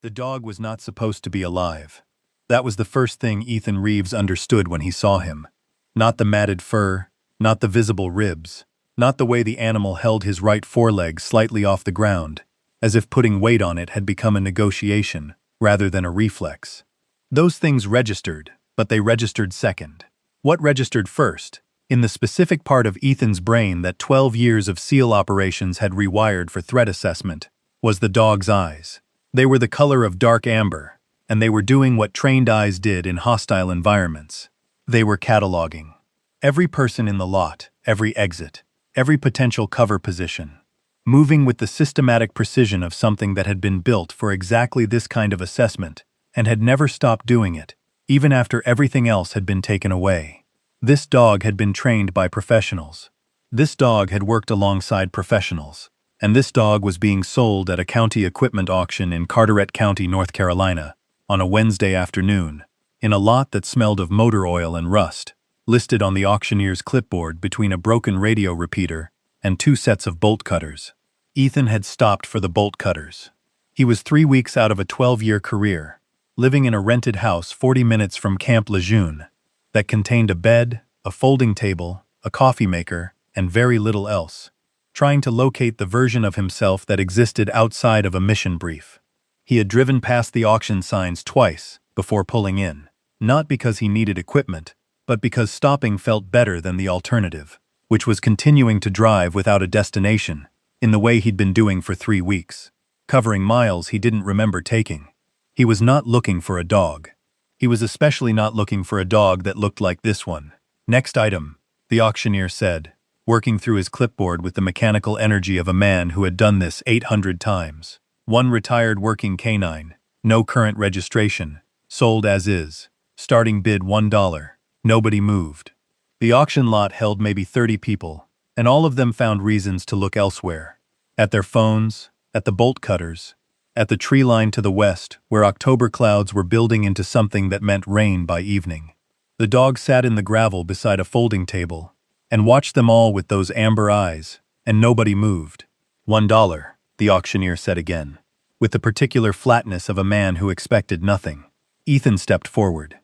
The dog was not supposed to be alive. That was the first thing Ethan Reeves understood when he saw him. Not the matted fur, not the visible ribs, not the way the animal held his right foreleg slightly off the ground, as if putting weight on it had become a negotiation, rather than a reflex. Those things registered, but they registered second. What registered first, in the specific part of Ethan's brain that 12 years of SEAL operations had rewired for threat assessment, was the dog's eyes. They were the color of dark amber, and they were doing what trained eyes did in hostile environments. They were cataloging every person in the lot, every exit, every potential cover position, moving with the systematic precision of something that had been built for exactly this kind of assessment and had never stopped doing it, even after everything else had been taken away. This dog had been trained by professionals. This dog had worked alongside professionals. And this dog was being sold at a county equipment auction in Carteret County, North Carolina, on a Wednesday afternoon, in a lot that smelled of motor oil and rust, listed on the auctioneer's clipboard between a broken radio repeater and 2 sets of bolt cutters. Ethan had stopped for the bolt cutters. He was 3 weeks out of a 12-year career, living in a rented house 40 minutes from Camp Lejeune, that contained a bed, a folding table, a coffee maker, and very little else, trying to locate the version of himself that existed outside of a mission brief. He had driven past the auction signs twice before pulling in, not because he needed equipment, but because stopping felt better than the alternative, which was continuing to drive without a destination, in the way he'd been doing for 3 weeks, covering miles he didn't remember taking. He was not looking for a dog. He was especially not looking for a dog that looked like this one. "Next item," the auctioneer said, working through his clipboard with the mechanical energy of a man who had done this 800 times. "One retired working canine, no current registration, sold as is, starting bid $1. Nobody moved." The auction lot held maybe 30 people, and all of them found reasons to look elsewhere. At their phones, at the bolt cutters, at the tree line to the west, where October clouds were building into something that meant rain by evening. The dog sat in the gravel beside a folding table, and watched them all with those amber eyes, and nobody moved. $1, the auctioneer said again, with the particular flatness of a man who expected nothing. Ethan stepped forward.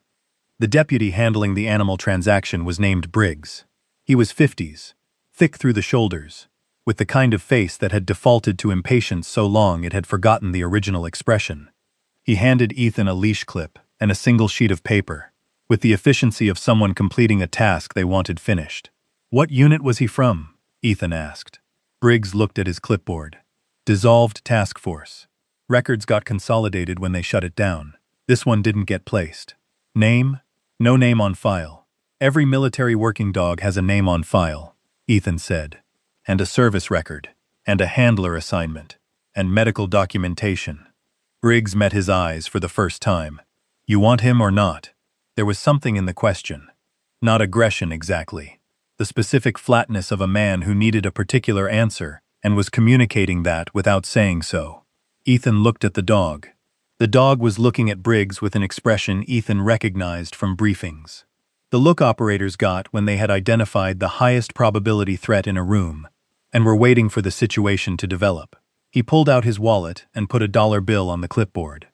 The deputy handling the animal transaction was named Briggs. He was 50s, thick through the shoulders, with the kind of face that had defaulted to impatience so long it had forgotten the original expression. He handed Ethan a leash clip and a single sheet of paper, with the efficiency of someone completing a task they wanted finished. "What unit was he from?" Ethan asked. Briggs looked at his clipboard. "Dissolved task force. Records got consolidated when they shut it down. This one didn't get placed. Name? No name on file. Every military working dog has a name on file," Ethan said. "And a service record, and a handler assignment, and medical documentation." Briggs met his eyes for the first time. "You want him or not?" There was something in the question. Not aggression exactly. The specific flatness of a man who needed a particular answer and was communicating that without saying so. Ethan looked at the dog. The dog was looking at Briggs with an expression Ethan recognized from briefings. The look operators got when they had identified the highest probability threat in a room and were waiting for the situation to develop. He pulled out his wallet and put a $1 bill on the clipboard.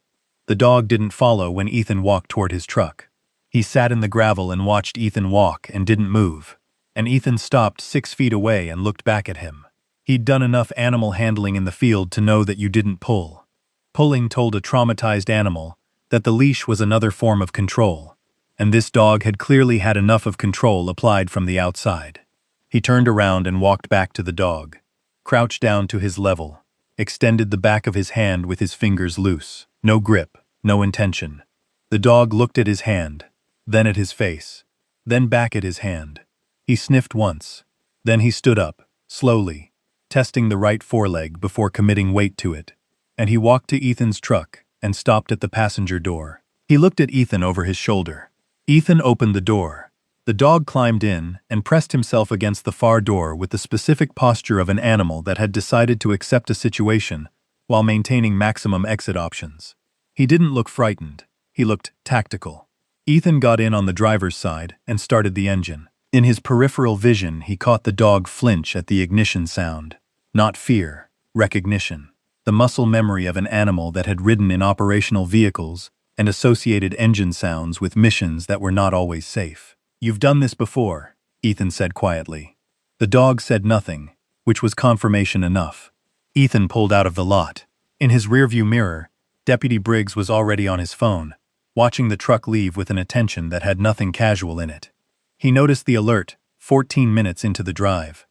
The dog didn't follow when Ethan walked toward his truck. He sat in the gravel and watched Ethan walk and didn't move. And Ethan stopped 6 feet away and looked back at him. He'd done enough animal handling in the field to know that you didn't pull. Pulling told a traumatized animal that the leash was another form of control, and this dog had clearly had enough of control applied from the outside. He turned around and walked back to the dog, crouched down to his level, extended the back of his hand with his fingers loose, no grip, no intention. The dog looked at his hand, then at his face, then back at his hand. He sniffed once. Then he stood up, slowly, testing the right foreleg before committing weight to it, and he walked to Ethan's truck and stopped at the passenger door. He looked at Ethan over his shoulder. Ethan opened the door. The dog climbed in and pressed himself against the far door with the specific posture of an animal that had decided to accept a situation while maintaining maximum exit options. He didn't look frightened. He looked tactical. Ethan got in on the driver's side and started the engine. In his peripheral vision, he caught the dog flinch at the ignition sound. Not fear, recognition. the muscle memory of an animal that had ridden in operational vehicles and associated engine sounds with missions that were not always safe. "You've done this before," Ethan said quietly. The dog said nothing, which was confirmation enough. Ethan pulled out of the lot. In his rearview mirror, Deputy Briggs was already on his phone, watching the truck leave with an attention that had nothing casual in it. He noticed the alert 14 minutes into the drive.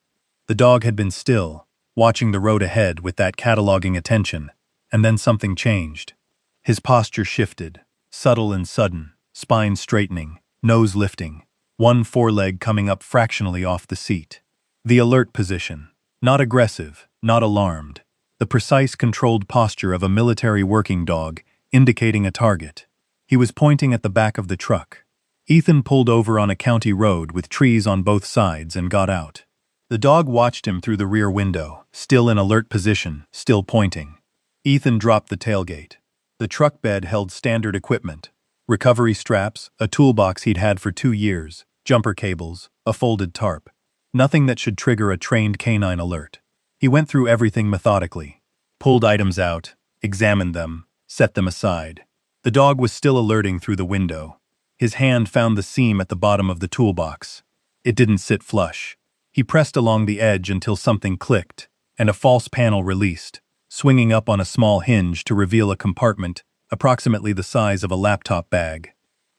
The dog had been still, watching the road ahead with that cataloging attention, and then something changed. His posture shifted, subtle and sudden, spine straightening, nose lifting, one foreleg coming up fractionally off the seat. The alert position, not aggressive, not alarmed, the precise controlled posture of a military working dog, indicating a target. He was pointing at the back of the truck. Ethan pulled over on a county road with trees on both sides and got out. The dog watched him through the rear window, still in alert position, still pointing. Ethan dropped the tailgate. The truck bed held standard equipment: recovery straps, a toolbox he'd had for 2 years, jumper cables, a folded tarp. Nothing that should trigger a trained canine alert. He went through everything methodically, pulled items out, examined them, set them aside. The dog was still alerting through the window. His hand found the seam at the bottom of the toolbox. It didn't sit flush. He pressed along the edge until something clicked, and a false panel released, swinging up on a small hinge to reveal a compartment approximately the size of a laptop bag.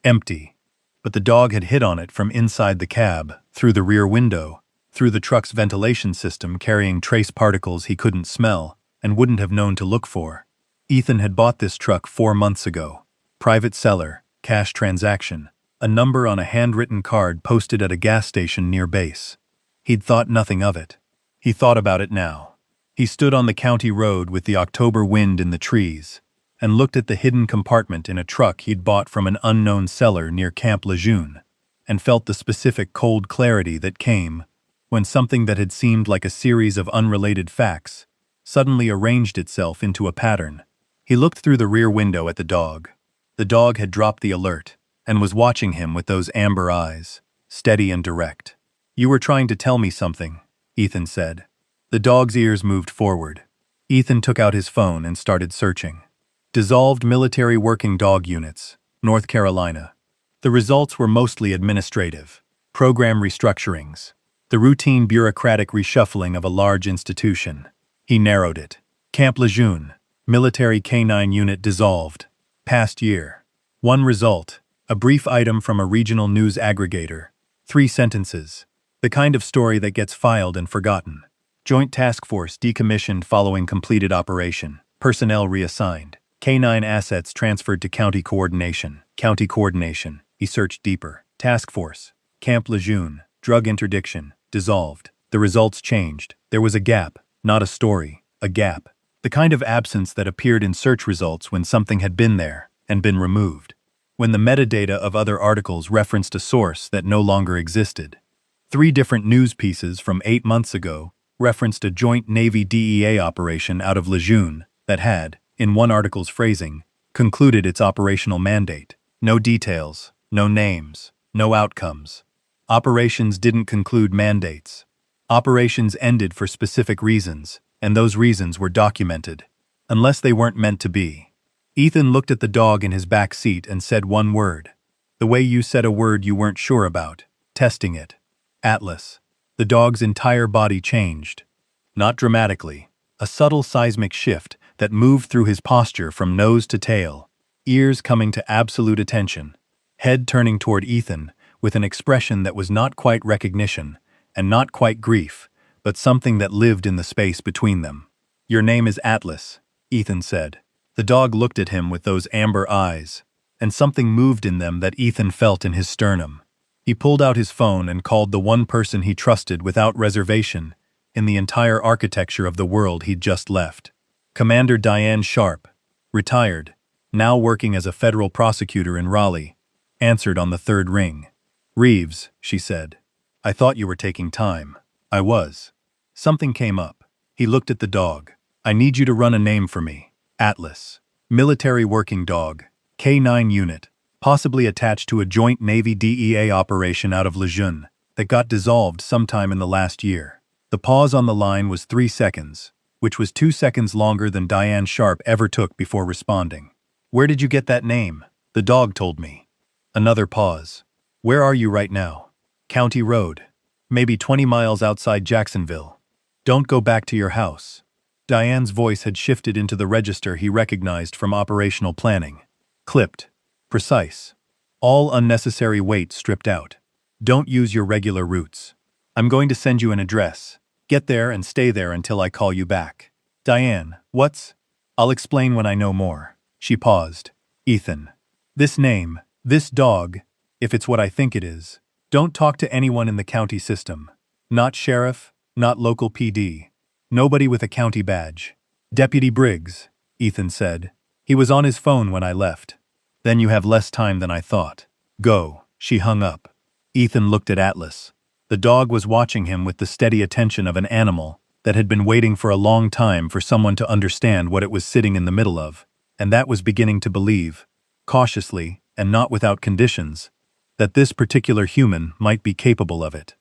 Empty. But the dog had hit on it from inside the cab, through the rear window, through the truck's ventilation system carrying trace particles he couldn't smell and wouldn't have known to look for. Ethan had bought this truck 4 months ago. Private seller, cash transaction, a number on a handwritten card posted at a gas station near base. He'd thought nothing of it. He thought about it now. He stood on the county road with the October wind in the trees and looked at the hidden compartment in a truck he'd bought from an unknown seller near Camp Lejeune, and felt the specific cold clarity that came when something that had seemed like a series of unrelated facts suddenly arranged itself into a pattern. He looked through the rear window at the dog. The dog had dropped the alert and was watching him with those amber eyes, steady and direct. "You were trying to tell me something," Ethan said. The dog's ears moved forward. Ethan took out his phone and started searching. Dissolved military working dog units, North Carolina. The results were mostly administrative. Program restructurings. The routine bureaucratic reshuffling of a large institution. He narrowed it. Camp Lejeune. Military canine unit dissolved. Past year. One result. A brief item from a regional news aggregator. 3 sentences. The kind of story that gets filed and forgotten. Joint Task Force decommissioned following completed operation. Personnel reassigned. Canine assets transferred to County Coordination. County Coordination. He searched deeper. Task Force. Camp Lejeune. Drug interdiction. Dissolved. The results changed. There was a gap, not a story. A gap. The kind of absence that appeared in search results when something had been there and been removed. When the metadata of other articles referenced a source that no longer existed. 3 different news pieces from 8 months ago referenced a joint Navy DEA operation out of Lejeune that had, in one article's phrasing, concluded its operational mandate. No details, no names, no outcomes. Operations didn't conclude mandates. Operations ended for specific reasons, and those reasons were documented, unless they weren't meant to be. Ethan looked at the dog in his back seat and said one word. The way you said a word you weren't sure about, testing it. Atlas. The dog's entire body changed. Not dramatically, a subtle seismic shift that moved through his posture from nose to tail, ears coming to absolute attention, head turning toward Ethan with an expression that was not quite recognition and not quite grief, but something that lived in the space between them. "Your name is Atlas," Ethan said. The dog looked at him with those amber eyes, and something moved in them that Ethan felt in his sternum. He pulled out his phone and called the one person he trusted without reservation in the entire architecture of the world he'd just left. Commander Diane Sharp, retired, now working as a federal prosecutor in Raleigh, answered on the 3rd ring. "Reeves," she said. "I thought you were taking time." "I was." Something came up. He looked at the dog. "I need you to run a name for me. Atlas. Military working dog. K9 unit. Possibly attached to a joint Navy DEA operation out of Lejeune that got dissolved sometime in the last year." The pause on the line was 3 seconds. which was 2 seconds longer than Diane Sharp ever took before responding. Where did you get that name? The dog told me. Another pause. Where are you right now? County Road. Maybe 20 miles outside Jacksonville. Don't go back to your house. Diane's voice had shifted into the register he recognized from operational planning. Clipped. Precise. All unnecessary weight stripped out. Don't use your regular routes. I'm going to send you an address. Get there and stay there until I call you back. Diane, what's? I'll explain when I know more. She paused. Ethan. This name, this dog, if it's what I think it is, don't talk to anyone in the county system. Not sheriff, not local PD. Nobody with a county badge. Deputy Briggs, Ethan said. He was on his phone when I left. Then you have less time than I thought. Go. She hung up. Ethan looked at Atlas. The dog was watching him with the steady attention of an animal that had been waiting for a long time for someone to understand what it was sitting in the middle of, and that was beginning to believe, cautiously and not without conditions, that this particular human might be capable of it.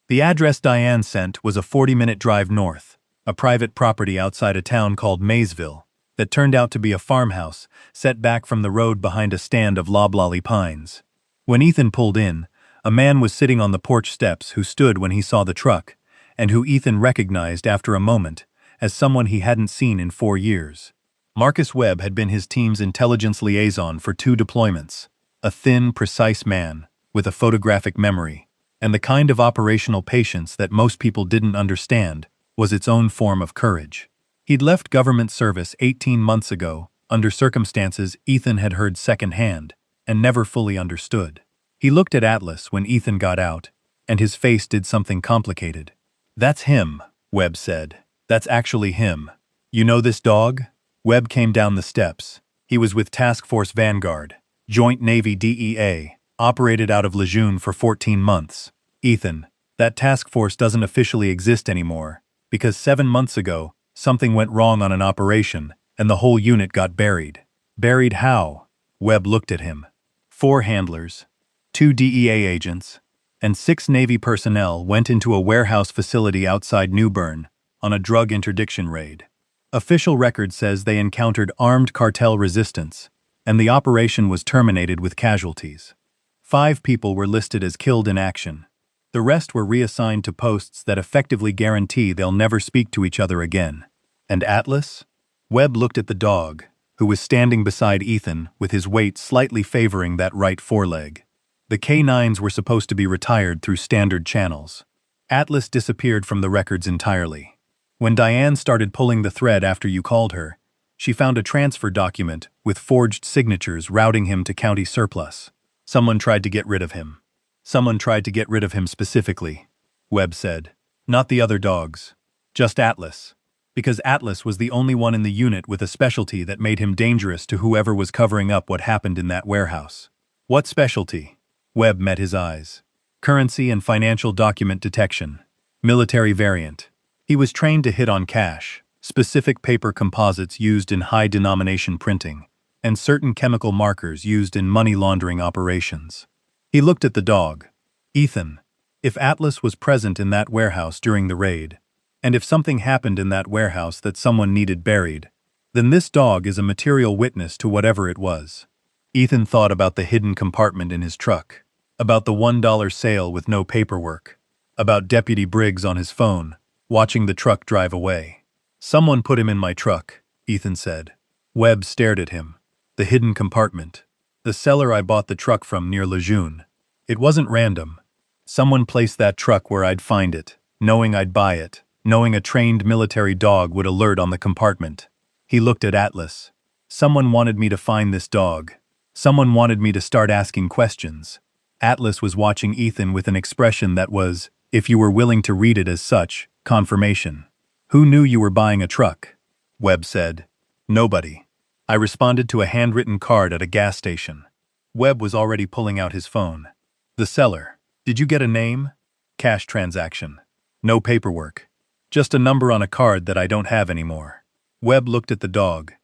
The address Diane sent was a 40-minute drive north, a private property outside a town called Maysville that turned out to be a farmhouse set back from the road behind a stand of loblolly pines. When Ethan pulled in, a man was sitting on the porch steps who stood when he saw the truck, and who Ethan recognized after a moment as someone he hadn't seen in 4 years. Marcus Webb had been his team's intelligence liaison for 2 deployments, a thin, precise man with a photographic memory, and the kind of operational patience that most people didn't understand was its own form of courage. He'd left government service 18 months ago, under circumstances Ethan had heard secondhand and never fully understood. He looked at Atlas when Ethan got out, and his face did something complicated. That's him, Webb said. That's actually him. You know this dog? Webb came down the steps. He was with Task Force Vanguard, Joint Navy DEA, operated out of Lejeune for 14 months. Ethan, that task force doesn't officially exist anymore, because 7 months ago, something went wrong on an operation, and the whole unit got buried. Buried how? Webb looked at him. 4 handlers, 2 DEA agents, and 6 Navy personnel went into a warehouse facility outside New Bern on a drug interdiction raid. Official record says they encountered armed cartel resistance, and the operation was terminated with casualties. 5 people were listed as killed in action. The rest were reassigned to posts that effectively guarantee they'll never speak to each other again. And Atlas? Webb looked at the dog, who was standing beside Ethan with his weight slightly favoring that right foreleg. The K9s were supposed to be retired through standard channels. Atlas disappeared from the records entirely. When Diane started pulling the thread after you called her, she found a transfer document with forged signatures routing him to county surplus. Someone tried to get rid of him. Someone tried to get rid of him specifically, Webb said. Not the other dogs. Just Atlas. Because Atlas was the only one in the unit with a specialty that made him dangerous to whoever was covering up what happened in that warehouse. What specialty? Webb met his eyes. Currency and financial document detection. Military variant. He was trained to hit on cash, specific paper composites used in high-denomination printing, and certain chemical markers used in money laundering operations. He looked at the dog. Ethan, if Atlas was present in that warehouse during the raid, and if something happened in that warehouse that someone needed buried, then this dog is a material witness to whatever it was. Ethan thought about the hidden compartment in his truck, about the $1 sale with no paperwork, about Deputy Briggs on his phone, watching the truck drive away. Someone put him in my truck, Ethan said. Webb stared at him. The hidden compartment. The seller I bought the truck from near Lejeune. It wasn't random. Someone placed that truck where I'd find it, knowing I'd buy it, knowing a trained military dog would alert on the compartment. He looked at Atlas. Someone wanted me to find this dog. Someone wanted me to start asking questions. Atlas was watching Ethan with an expression that was, if you were willing to read it as such, confirmation. Who knew you were buying a truck? Webb said. Nobody. I responded to a handwritten card at a gas station. Webb was already pulling out his phone. The seller. Did you get a name? Cash transaction. No paperwork. Just a number on a card that I don't have anymore. Webb looked at the dog.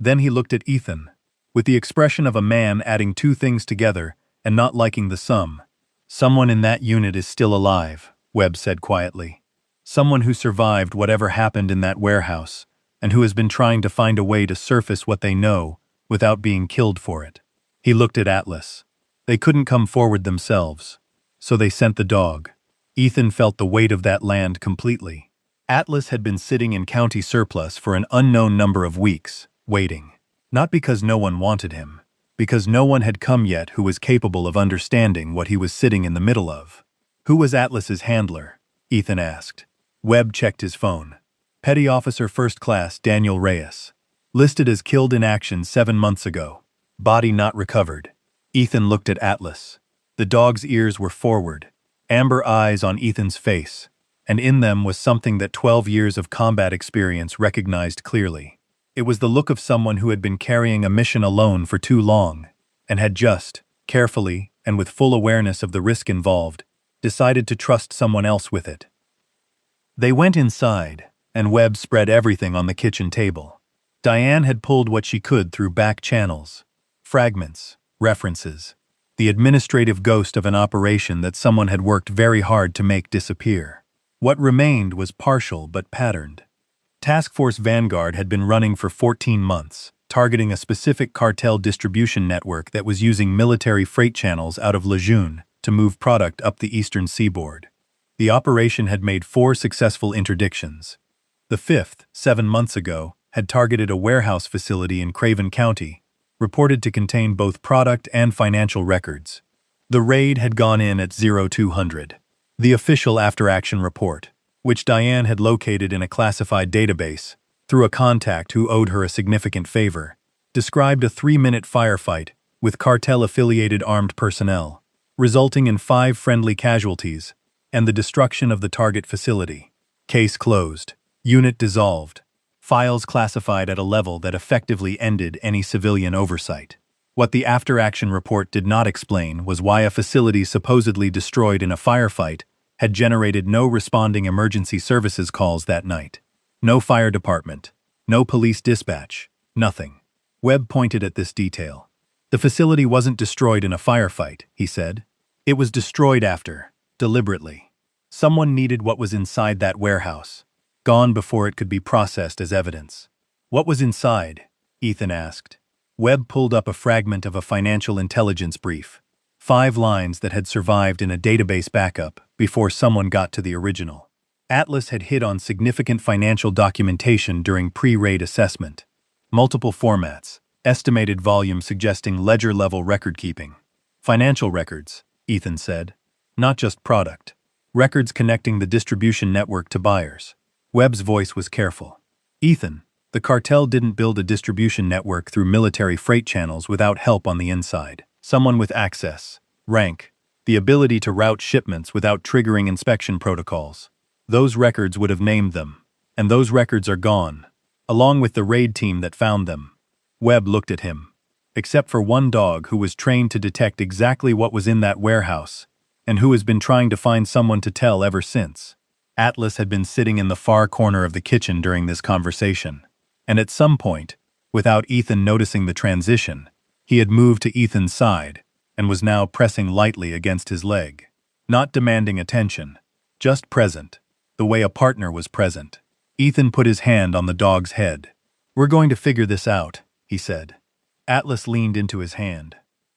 Then he looked at Ethan, with the expression of a man adding 2 things together and not liking the sum. Someone in that unit is still alive, Webb said quietly. Someone who survived whatever happened in that warehouse, and who has been trying to find a way to surface what they know without being killed for it. He looked at Atlas. They couldn't come forward themselves, so they sent the dog. Ethan felt the weight of that land completely. Atlas had been sitting in county surplus for an unknown number of weeks, waiting. Not because no one wanted him, because no one had come yet who was capable of understanding what he was sitting in the middle of. Who was Atlas's handler? Ethan asked. Webb checked his phone. Petty Officer First Class Daniel Reyes. Listed as killed in action 7 months ago. Body not recovered. Ethan looked at Atlas. The dog's ears were forward, amber eyes on Ethan's face, and in them was something that 12 years of combat experience recognized clearly. It was the look of someone who had been carrying a mission alone for too long, and had just, carefully, and with full awareness of the risk involved, decided to trust someone else with it. They went inside, and Webb spread everything on the kitchen table. Diane had pulled what she could through back channels. Fragments, references, the administrative ghost of an operation that someone had worked very hard to make disappear. What remained was partial but patterned. Task Force Vanguard had been running for 14 months, targeting a specific cartel distribution network that was using military freight channels out of Lejeune to move product up the eastern seaboard. The operation had made 4 successful interdictions. The 5th, 7 months ago, had targeted a warehouse facility in Craven County, reported to contain both product and financial records. The raid had gone in at 0200. The official after-action report, which Diane had located in a classified database through a contact who owed her a significant favor, described a 3-minute firefight with cartel-affiliated armed personnel, resulting in 5 friendly casualties and the destruction of the target facility. Case closed. Unit dissolved. Files classified at a level that effectively ended any civilian oversight. What the after-action report did not explain was why a facility supposedly destroyed in a firefight had generated no responding emergency services calls that night. No fire department, no police dispatch, nothing. Webb pointed at this detail. The facility wasn't destroyed in a firefight, he said. It was destroyed after, deliberately. Someone needed what was inside that warehouse, gone before it could be processed as evidence. What was inside? Ethan asked. Webb pulled up a fragment of a financial intelligence brief. 5 lines that had survived in a database backup before someone got to the original. Atlas had hit on significant financial documentation during pre-raid assessment. Multiple formats, estimated volume suggesting ledger-level record-keeping. Financial records, Ethan said. Not just product. Records connecting the distribution network to buyers. Webb's voice was careful. Ethan, the cartel didn't build a distribution network through military freight channels without help on the inside. Someone with access, rank, the ability to route shipments without triggering inspection protocols. Those records would have named them, and those records are gone, along with the raid team that found them. Webb looked at him. Except for one dog who was trained to detect exactly what was in that warehouse, and who has been trying to find someone to tell ever since. Atlas had been sitting in the far corner of the kitchen during this conversation, and at some point, without Ethan noticing the transition, he had moved to Ethan's side and was now pressing lightly against his leg. Not demanding attention, just present, the way a partner was present. Ethan put his hand on the dog's head. "We're going to figure this out," he said. Atlas leaned into his hand.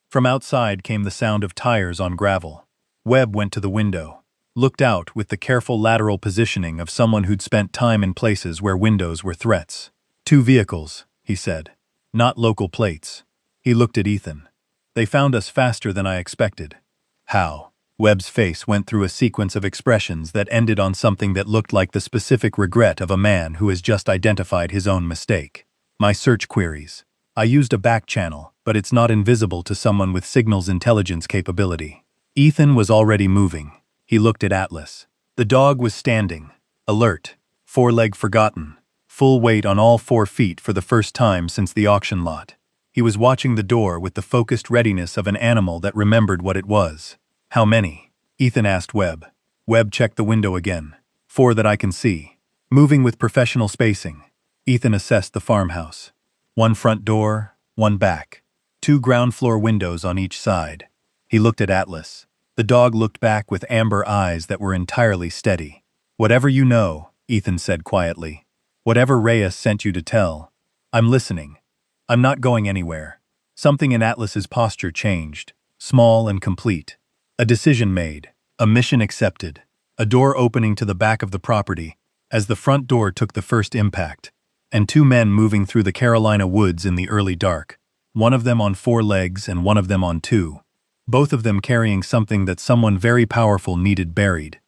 From outside came the sound of tires on gravel. Webb went to the window, looked out with the careful lateral positioning of someone who'd spent time in places where windows were threats. 2 vehicles, he said. Not local plates. He looked at Ethan. They found us faster than I expected. How? Webb's face went through a sequence of expressions that ended on something that looked like the specific regret of a man who has just identified his own mistake. My search queries. I used a back channel, but it's not invisible to someone with signals intelligence capability. Ethan was already moving. He looked at Atlas. The dog was standing, alert, foreleg forgotten, full weight on all 4 feet for the first time since the auction lot. He was watching the door with the focused readiness of an animal that remembered what it was. How many? Ethan asked Webb. Webb checked the window again. 4 that I can see. Moving with professional spacing. Ethan assessed the farmhouse. 1 front door, 1 back. 2 ground floor windows on each side. He looked at Atlas. The dog looked back with amber eyes that were entirely steady. Whatever you know, Ethan said quietly. Whatever Reyes sent you to tell. I'm listening. I'm not going anywhere. Something in Atlas's posture changed, small and complete. A decision made, a mission accepted, a door opening to the back of the property, as the front door took the first impact, and two men moving through the Carolina woods in the early dark, one of them on 4 legs and one of them on 2, both of them carrying something that someone very powerful needed buried,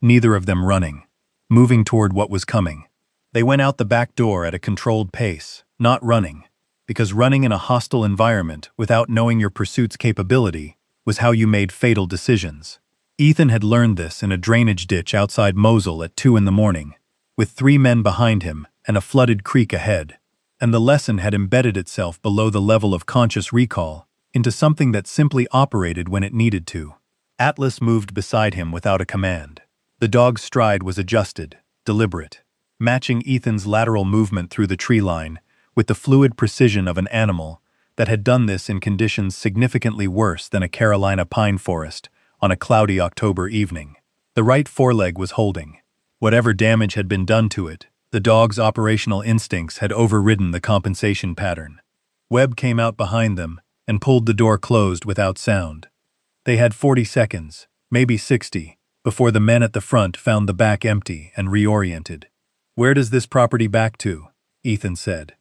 neither of them running, moving toward what was coming. They went out the back door at a controlled pace, not running, because running in a hostile environment without knowing your pursuit's capability was how you made fatal decisions. Ethan had learned this in a drainage ditch outside Mosul at 2 in the morning, with 3 men behind him and a flooded creek ahead, and the lesson had embedded itself below the level of conscious recall into something that simply operated when it needed to. Atlas moved beside him without a command. The dog's stride was adjusted, deliberate, matching Ethan's lateral movement through the tree line with the fluid precision of an animal that had done this in conditions significantly worse than a Carolina pine forest on a cloudy October evening. The right foreleg was holding. Whatever damage had been done to it, the dog's operational instincts had overridden the compensation pattern. Webb came out behind them and pulled the door closed without sound. They had 40 seconds, maybe 60, before the men at the front found the back empty and reoriented. "Where does this property back to?" Ethan said.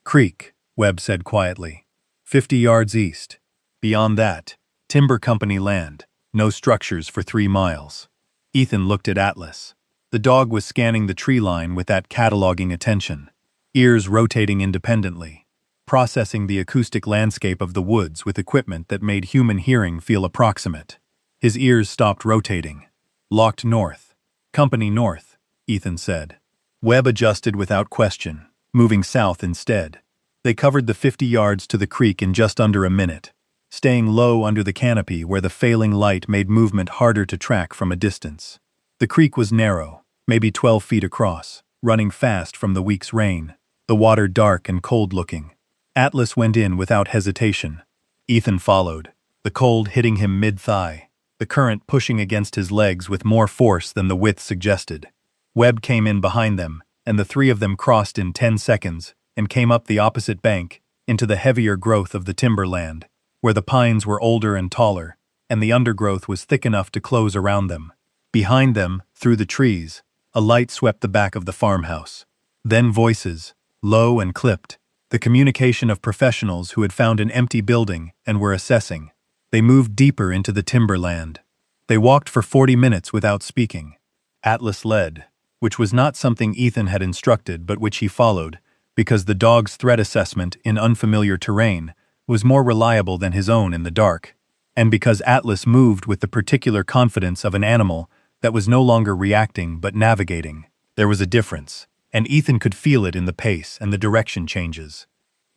"Creek," Webb said quietly. 50 yards east. Beyond that, timber company land, no structures for 3 miles. Ethan looked at Atlas. The dog was scanning the tree line with that cataloging attention, ears rotating independently, processing the acoustic landscape of the woods with equipment that made human hearing feel approximate. His ears stopped rotating. "Locked north. Company north," Ethan said. Webb adjusted without question, moving south instead. They covered the 50 yards to the creek in just under a minute, staying low under the canopy where the failing light made movement harder to track from a distance. The creek was narrow, maybe 12 feet across, running fast from the week's rain, the water dark and cold-looking. Atlas went in without hesitation. Ethan followed, the cold hitting him mid-thigh, the current pushing against his legs with more force than the width suggested. Webb came in behind them, and the 3 of them crossed in 10 seconds and came up the opposite bank into the heavier growth of the timberland, where the pines were older and taller, and the undergrowth was thick enough to close around them. Behind them, through the trees, a light swept the back of the farmhouse. Then voices, low and clipped, the communication of professionals who had found an empty building and were assessing. They moved deeper into the timberland. They walked for 40 minutes without speaking. Atlas led, which was not something Ethan had instructed but which he followed, because the dog's threat assessment in unfamiliar terrain was more reliable than his own in the dark, and because Atlas moved with the particular confidence of an animal that was no longer reacting but navigating. There was a difference, and Ethan could feel it in the pace and the direction changes.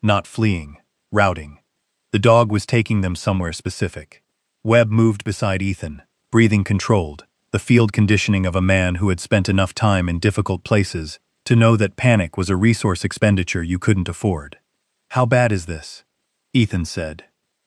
Not fleeing, routing. The dog was taking them somewhere specific. Webb moved beside Ethan, breathing controlled, the field conditioning of a man who had spent enough time in difficult places to know that panic was a resource expenditure you couldn't afford. "How bad is this?" Ethan said.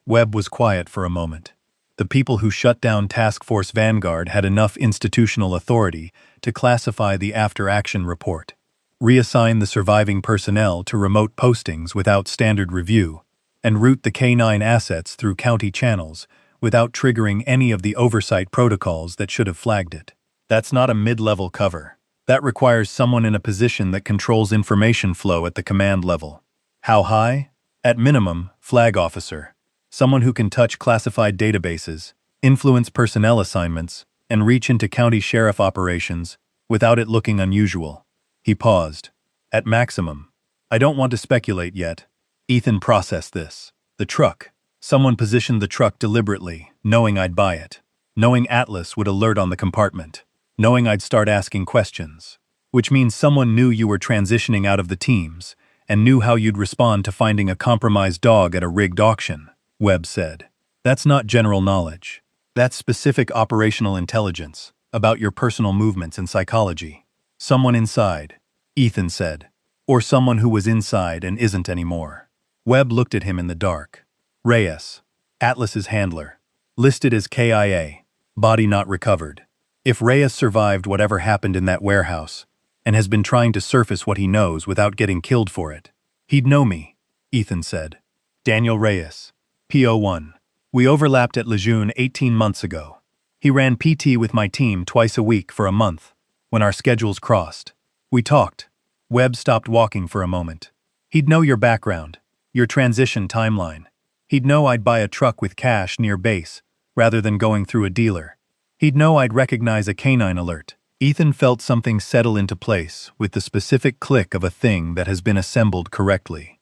Webb was quiet for a moment. The people who shut down Task Force Vanguard had enough institutional authority to classify the after-action report, reassign the surviving personnel to remote postings without standard review, and route the K-9 assets through county channels without triggering any of the oversight protocols that should have flagged it. That's not a mid-level cover. That requires someone in a position that controls information flow at the command level. How high? At minimum, flag officer. Someone who can touch classified databases, influence personnel assignments, and reach into county sheriff operations without it looking unusual. He paused. At maximum. I don't want to speculate yet. Ethan processed this. The truck. Someone positioned the truck deliberately, knowing I'd buy it. Knowing Atlas would alert on the compartment. Knowing I'd start asking questions. Which means someone knew you were transitioning out of the teams, and knew how you'd respond to finding a compromised dog at a rigged auction, Webb said. That's not general knowledge. That's specific operational intelligence about your personal movements and psychology. Someone inside, Ethan said. Or someone who was inside and isn't anymore. Webb looked at him in the dark. Reyes, Atlas's handler. Listed as KIA, body not recovered. If Reyes survived whatever happened in that warehouse, and has been trying to surface what he knows without getting killed for it, he'd know me, Ethan said. Daniel Reyes, PO1. We overlapped at Lejeune 18 months ago. He ran PT with my team twice a week for a month. When our schedules crossed, we talked. Webb stopped walking for a moment. He'd know your background, your transition timeline. He'd know I'd buy a truck with cash near base, rather than going through a dealer. He'd know I'd recognize a canine alert. Ethan felt something settle into place with the specific click of a thing that has been assembled correctly.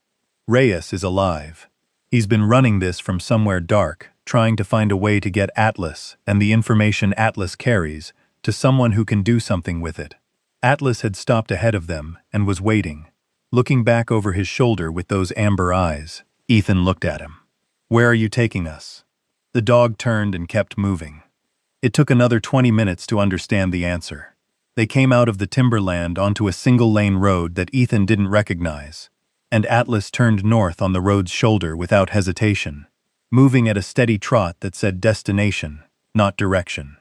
Reyes is alive. He's been running this from somewhere dark, trying to find a way to get Atlas and the information Atlas carries to someone who can do something with it. Atlas had stopped ahead of them and was waiting. Looking back over his shoulder with those amber eyes, Ethan looked at him. Where are you taking us? The dog turned and kept moving. It took another 20 minutes to understand the answer. They came out of the timberland onto a single-lane road that Ethan didn't recognize, and Atlas turned north on the road's shoulder without hesitation, moving at a steady trot that said destination, not direction.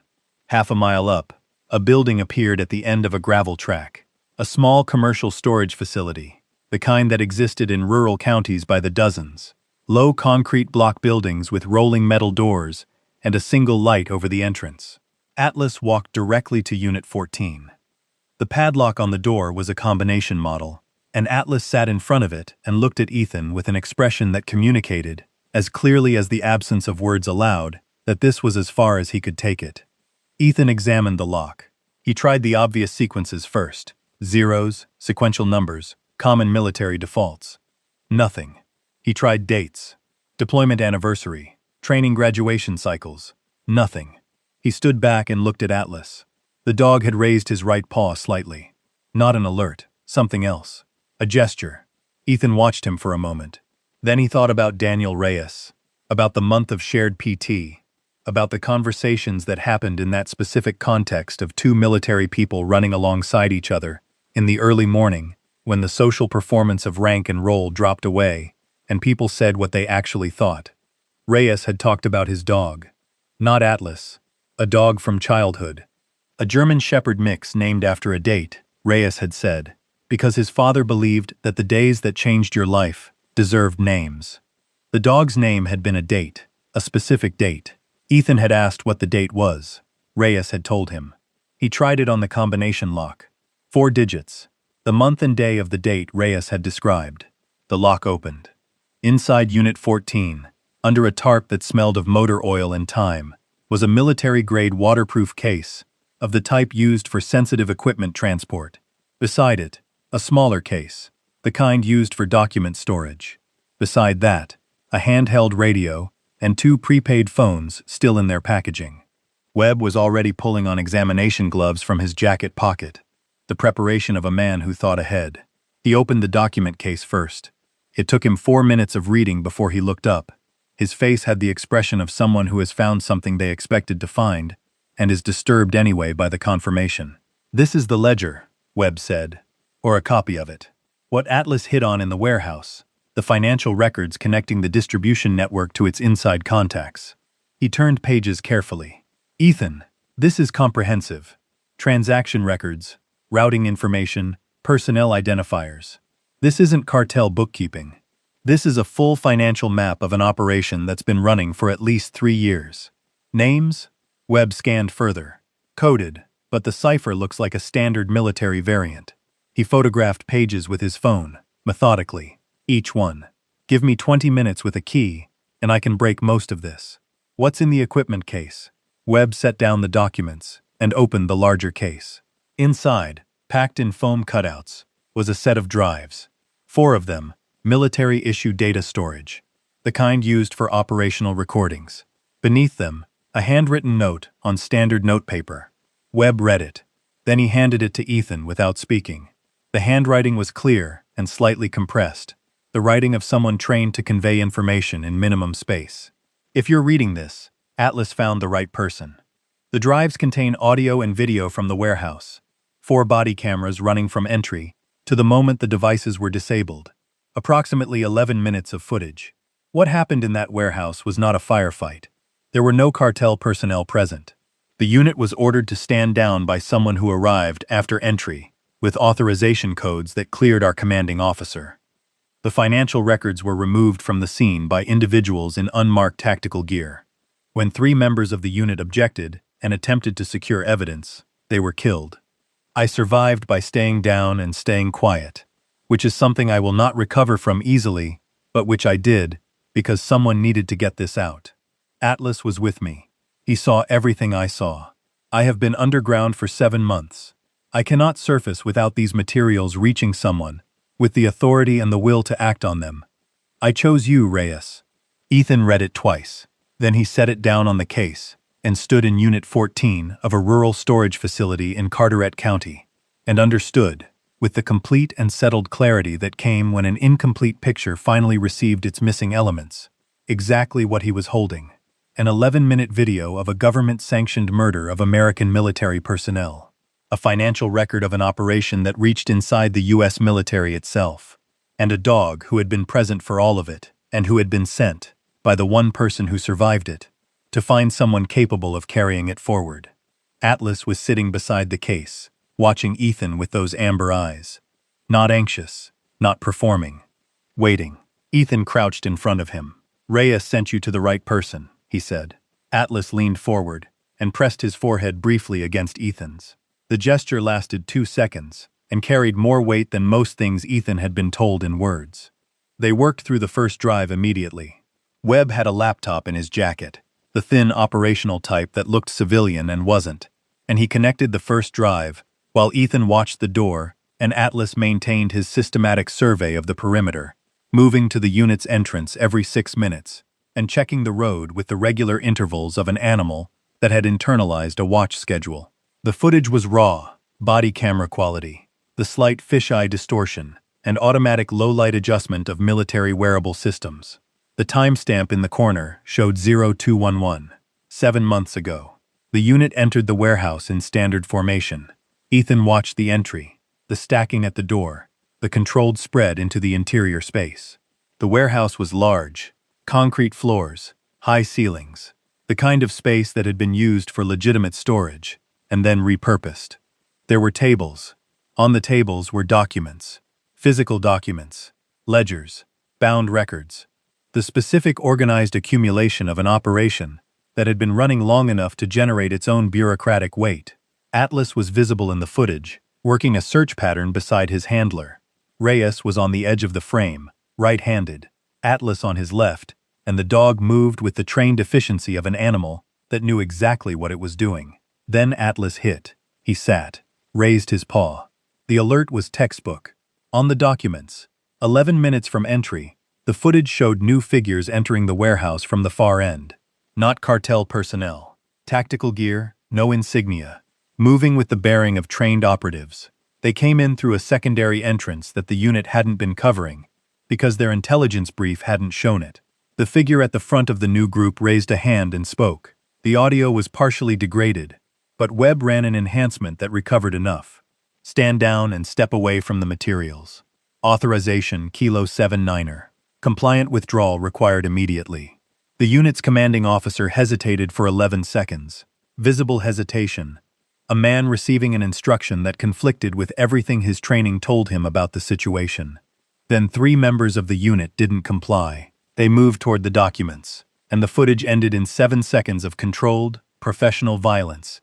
Half a mile up, a building appeared at the end of a gravel track, a small commercial storage facility, the kind that existed in rural counties by the dozens. Low concrete block buildings with rolling metal doors and a single light over the entrance. Atlas walked directly to Unit 14. The padlock on the door was a combination model, and Atlas sat in front of it and looked at Ethan with an expression that communicated, as clearly as the absence of words allowed, that this was as far as he could take it. Ethan examined the lock. He tried the obvious sequences first: zeros, sequential numbers, common military defaults. Nothing. He tried dates, deployment anniversary, training graduation cycles. Nothing. He stood back and looked at Atlas. The dog had raised his right paw slightly. Not an alert, something else. A gesture. Ethan watched him for a moment. Then he thought about Daniel Reyes, about the month of shared PT, about the conversations that happened in that specific context of two military people running alongside each other in the early morning when the social performance of rank and roll dropped away and people said what they actually thought. Reyes had talked about his dog. Not Atlas. A dog from childhood. A German Shepherd mix named after a date, Reyes had said, because his father believed that the days that changed your life deserved names. The dog's name had been a date, a specific date. Ethan had asked what the date was. Reyes had told him. He tried it on the combination lock. 4 digits. The month and day of the date Reyes had described. The lock opened. Inside Unit 14, under a tarp that smelled of motor oil and thyme, was a military-grade waterproof case, of the type used for sensitive equipment transport. Beside it, a smaller case, the kind used for document storage. Beside that, a handheld radio and 2 prepaid phones still in their packaging. Webb was already pulling on examination gloves from his jacket pocket, the preparation of a man who thought ahead. He opened the document case first. It took him 4 minutes of reading before he looked up. His face had the expression of someone who has found something they expected to find, and is disturbed anyway by the confirmation. This is the ledger, Webb said, or a copy of it. What Atlas hid on in the warehouse, the financial records connecting the distribution network to its inside contacts. He turned pages carefully. Ethan, this is comprehensive. Transaction records, routing information, personnel identifiers. This isn't cartel bookkeeping. This is a full financial map of an operation that's been running for at least 3 years. Names? Webb scanned further. Coded, but the cipher looks like a standard military variant. He photographed pages with his phone, methodically, each one. Give me 20 minutes with a key, and I can break most of this. What's in the equipment case? Webb set down the documents and opened the larger case. Inside, packed in foam cutouts, was a set of drives. 4 of them, military-issue data storage, the kind used for operational recordings. Beneath them, a handwritten note on standard notepaper. Webb read it. Then he handed it to Ethan without speaking. The handwriting was clear and slightly compressed, the writing of someone trained to convey information in minimum space. If you're reading this, Atlas found the right person. The drives contain audio and video from the warehouse, 4 body cameras running from entry to the moment the devices were disabled. Approximately 11 minutes of footage. What happened in that warehouse was not a firefight. There were no cartel personnel present. The unit was ordered to stand down by someone who arrived after entry, with authorization codes that cleared our commanding officer. The financial records were removed from the scene by individuals in unmarked tactical gear. When 3 members of the unit objected and attempted to secure evidence, they were killed. I survived by staying down and staying quiet, which is something I will not recover from easily, but which I did because someone needed to get this out. Atlas was with me. He saw everything I saw. I have been underground for 7 months. I cannot surface without these materials reaching someone, with the authority and the will to act on them. I chose you, Reyes. Ethan read it twice. Then he set it down on the case and stood in Unit 14 of a rural storage facility in Carteret County, and understood, with the complete and settled clarity that came when an incomplete picture finally received its missing elements, exactly what he was holding: an 11-minute video of a government-sanctioned murder of American military personnel, a financial record of an operation that reached inside the U.S. military itself, and a dog who had been present for all of it and who had been sent, by the one person who survived it, to find someone capable of carrying it forward. Atlas was sitting beside the case, watching Ethan with those amber eyes. Not anxious, not performing. Waiting. Ethan crouched in front of him. "Reyes sent you to the right person," he said. Atlas leaned forward and pressed his forehead briefly against Ethan's. The gesture lasted 2 seconds and carried more weight than most things Ethan had been told in words. They worked through the first drive immediately. Webb had a laptop in his jacket, the thin operational type that looked civilian and wasn't, and he connected the first drive, while Ethan watched the door and Atlas maintained his systematic survey of the perimeter, moving to the unit's entrance every 6 minutes and checking the road with the regular intervals of an animal that had internalized a watch schedule. The footage was raw, body camera quality, the slight fisheye distortion, and automatic low-light adjustment of military wearable systems. The timestamp in the corner showed 0211, 7 months ago. The unit entered the warehouse in standard formation. Ethan watched the entry, the stacking at the door, the controlled spread into the interior space. The warehouse was large, concrete floors, high ceilings, the kind of space that had been used for legitimate storage, and then repurposed. There were tables. On the tables were documents, physical documents, ledgers, bound records, the specific organized accumulation of an operation that had been running long enough to generate its own bureaucratic weight. Atlas was visible in the footage, working a search pattern beside his handler. Reyes was on the edge of the frame, right-handed, Atlas on his left, and the dog moved with the trained efficiency of an animal that knew exactly what it was doing. Then Atlas hit. He sat, raised his paw. The alert was textbook. On the documents, 11 minutes from entry, the footage showed new figures entering the warehouse from the far end. Not cartel personnel. Tactical gear, no insignia. Moving with the bearing of trained operatives. They came in through a secondary entrance that the unit hadn't been covering, because their intelligence brief hadn't shown it. The figure at the front of the new group raised a hand and spoke. The audio was partially degraded, but Webb ran an enhancement that recovered enough. "Stand down and step away from the materials. Authorization Kilo 79er. Compliant withdrawal required immediately." The unit's commanding officer hesitated for 11 seconds. Visible hesitation. A man receiving an instruction that conflicted with everything his training told him about the situation. Then 3 members of the unit didn't comply. They moved toward the documents, and the footage ended in 7 seconds of controlled, professional violence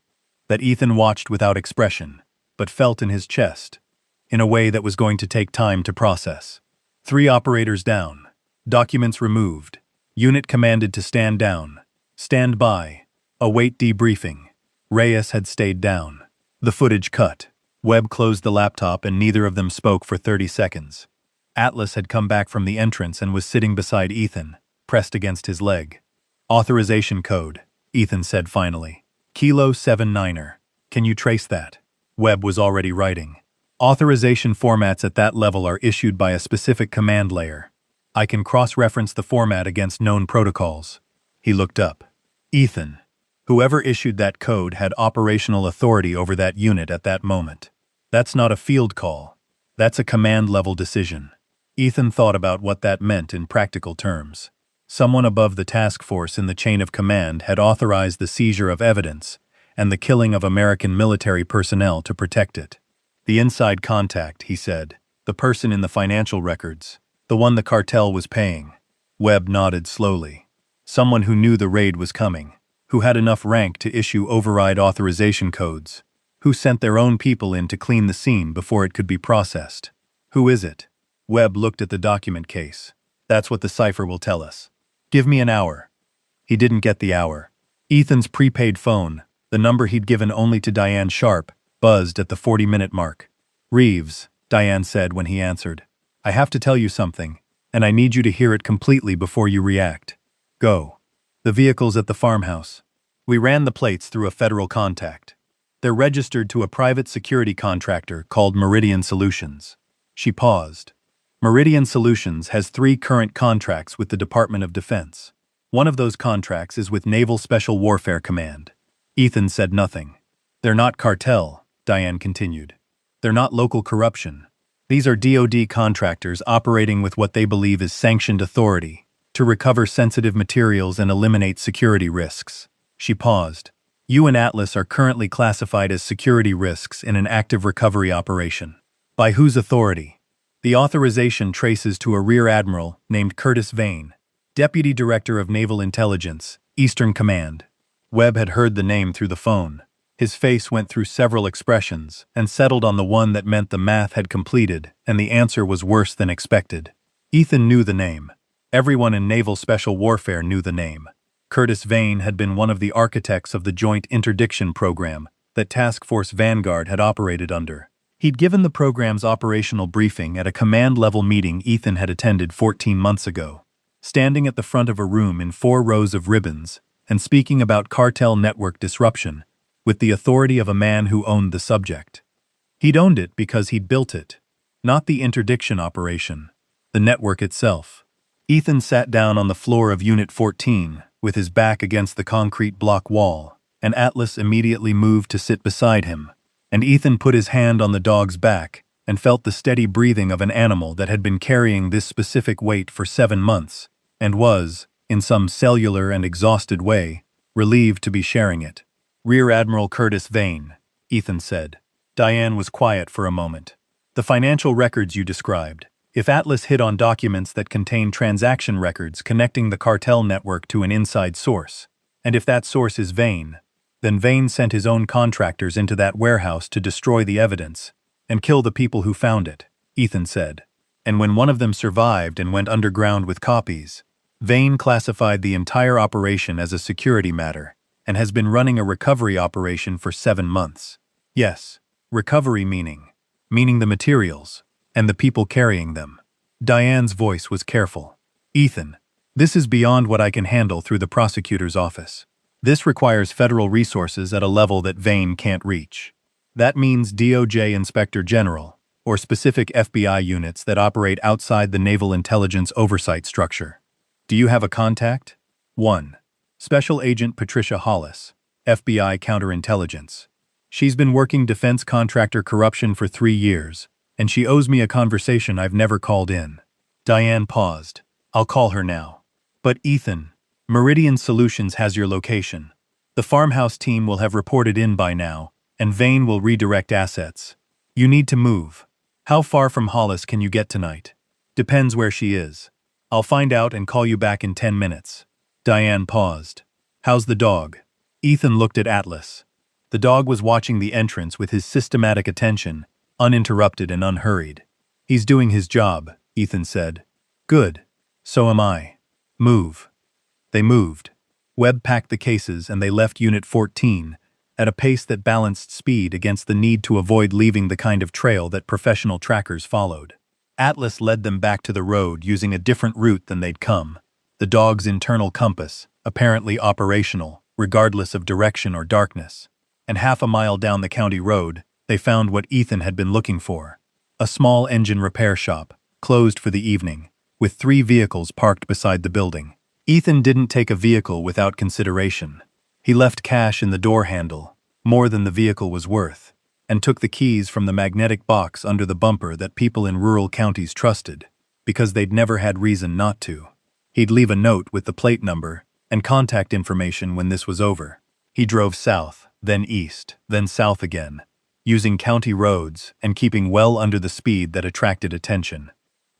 that Ethan watched without expression, but felt in his chest, in a way that was going to take time to process. 3 operators down. Documents removed. Unit commanded to stand down. Stand by. Await debriefing. Reyes had stayed down. The footage cut. Webb closed the laptop and neither of them spoke for 30 seconds. Atlas had come back from the entrance and was sitting beside Ethan, pressed against his leg. "Authorization code," Ethan said finally. "Kilo 79er. Can you trace that?" Webb was already writing. "Authorization formats at that level are issued by a specific command layer. I can cross-reference the format against known protocols." He looked up. "Ethan, whoever issued that code had operational authority over that unit at that moment. That's not a field call. That's a command-level decision." Ethan thought about what that meant in practical terms. Someone above the task force in the chain of command had authorized the seizure of evidence, and the killing of American military personnel to protect it. The inside contact, he said. The person in the financial records. The one the cartel was paying. Webb nodded slowly. Someone who knew the raid was coming. Who had enough rank to issue override authorization codes. Who sent their own people in to clean the scene before it could be processed. Who is it? Webb looked at the document case. That's what the cipher will tell us. Give me an hour. He didn't get the hour. Ethan's prepaid phone, the number he'd given only to Diane Sharp, buzzed at the 40-minute mark. Reeves, Diane said when he answered. I have to tell you something, and I need you to hear it completely before you react. Go. The vehicle's at the farmhouse. We ran the plates through a federal contact. They're registered to a private security contractor called Meridian Solutions. She paused. Meridian Solutions has 3 current contracts with the Department of Defense. One of those contracts is with Naval Special Warfare Command. Ethan said nothing. They're not cartel, Diane continued. They're not local corruption. These are DoD contractors operating with what they believe is sanctioned authority to recover sensitive materials and eliminate security risks. She paused. You and Atlas are currently classified as security risks in an active recovery operation. By whose authority? The authorization traces to a Rear Admiral named Curtis Vane, Deputy Director of Naval Intelligence, Eastern Command. Webb had heard the name through the phone. His face went through several expressions and settled on the one that meant the math had completed and the answer was worse than expected. Ethan knew the name. Everyone in Naval Special Warfare knew the name. Curtis Vane had been one of the architects of the Joint Interdiction Program that Task Force Vanguard had operated under. He'd given the program's operational briefing at a command-level meeting Ethan had attended 14 months ago, standing at the front of a room in 4 rows of ribbons and speaking about cartel network disruption with the authority of a man who owned the subject. He'd owned it because he'd built it, not the interdiction operation, the network itself. Ethan sat down on the floor of Unit 14 with his back against the concrete block wall, and Atlas immediately moved to sit beside him. And Ethan put his hand on the dog's back and felt the steady breathing of an animal that had been carrying this specific weight for 7 months and was, in some cellular and exhausted way, relieved to be sharing it. Rear Admiral Curtis Vane, Ethan said. Diane was quiet for a moment. The financial records you described, if Atlas hit on documents that contain transaction records connecting the cartel network to an inside source, and if that source is Vane, then Vane sent his own contractors into that warehouse to destroy the evidence and kill the people who found it, Ethan said. And when one of them survived and went underground with copies, Vane classified the entire operation as a security matter and has been running a recovery operation for 7 months. Yes, recovery meaning the materials and the people carrying them. Diane's voice was careful. Ethan, this is beyond what I can handle through the prosecutor's office. This requires federal resources at a level that Vane can't reach. That means DOJ Inspector General, or specific FBI units that operate outside the Naval Intelligence Oversight Structure. Do you have a contact? 1. Special Agent Patricia Hollis, FBI Counterintelligence. She's been working defense contractor corruption for 3 years, and she owes me a conversation I've never called in. Diane paused. I'll call her now. But Ethan, Meridian Solutions has your location. The farmhouse team will have reported in by now, and Vane will redirect assets. You need to move. How far from Hollis can you get tonight? Depends where she is. I'll find out and call you back in 10 minutes. Diane paused. How's the dog? Ethan looked at Atlas. The dog was watching the entrance with his systematic attention, uninterrupted and unhurried. He's doing his job, Ethan said. Good. So am I. Move. They moved. Webb packed the cases and they left Unit 14 at a pace that balanced speed against the need to avoid leaving the kind of trail that professional trackers followed. Atlas led them back to the road using a different route than they'd come, the dog's internal compass, apparently operational, regardless of direction or darkness. And half a mile down the county road, they found what Ethan had been looking for. A small engine repair shop, closed for the evening, with 3 vehicles parked beside the building. Ethan didn't take a vehicle without consideration. He left cash in the door handle, more than the vehicle was worth, and took the keys from the magnetic box under the bumper that people in rural counties trusted, because they'd never had reason not to. He'd leave a note with the plate number and contact information when this was over. He drove south, then east, then south again, using county roads and keeping well under the speed that attracted attention.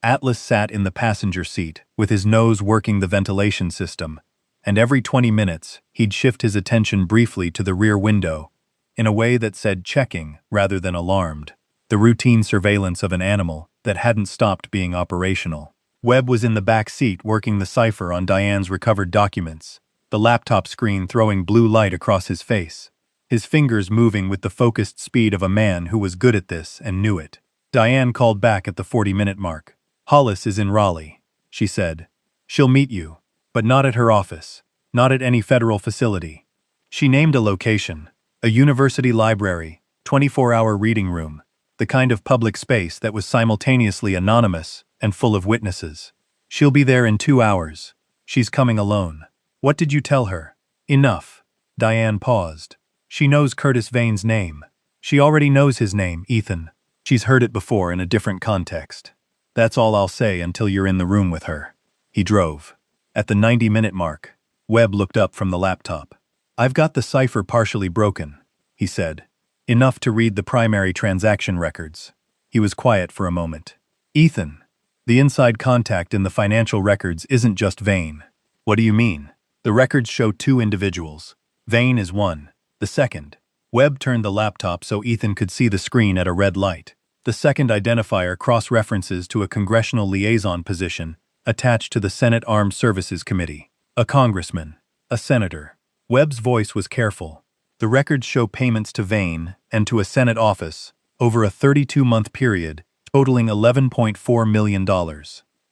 Atlas sat in the passenger seat, with his nose working the ventilation system, and every 20 minutes he'd shift his attention briefly to the rear window, in a way that said checking rather than alarmed, the routine surveillance of an animal that hadn't stopped being operational. Webb was in the back seat working the cipher on Diane's recovered documents, the laptop screen throwing blue light across his face, his fingers moving with the focused speed of a man who was good at this and knew it. Diane called back at the 40-minute mark. "Hollis is in Raleigh," she said. "She'll meet you, but not at her office, not at any federal facility." She named a location, a university library, 24-hour reading room, the kind of public space that was simultaneously anonymous and full of witnesses. "She'll be there in 2 hours. She's coming alone." "What did you tell her?" "Enough." Diane paused. "She knows Curtis Vane's name. She already knows his name, Ethan. She's heard it before in a different context. That's all I'll say until you're in the room with her." He drove. At the 90-minute mark, Webb looked up from the laptop. "I've got the cipher partially broken," he said. "Enough to read the primary transaction records." He was quiet for a moment. "Ethan, the inside contact in the financial records isn't just Vane." "What do you mean?" "The records show 2 individuals. Vane is one. The second." Webb turned the laptop so Ethan could see the screen at a red light. "The second identifier cross-references to a congressional liaison position attached to the Senate Armed Services Committee. A congressman. A senator." Webb's voice was careful. "The records show payments to Vane and to a Senate office over a 32-month period totaling $11.4 million.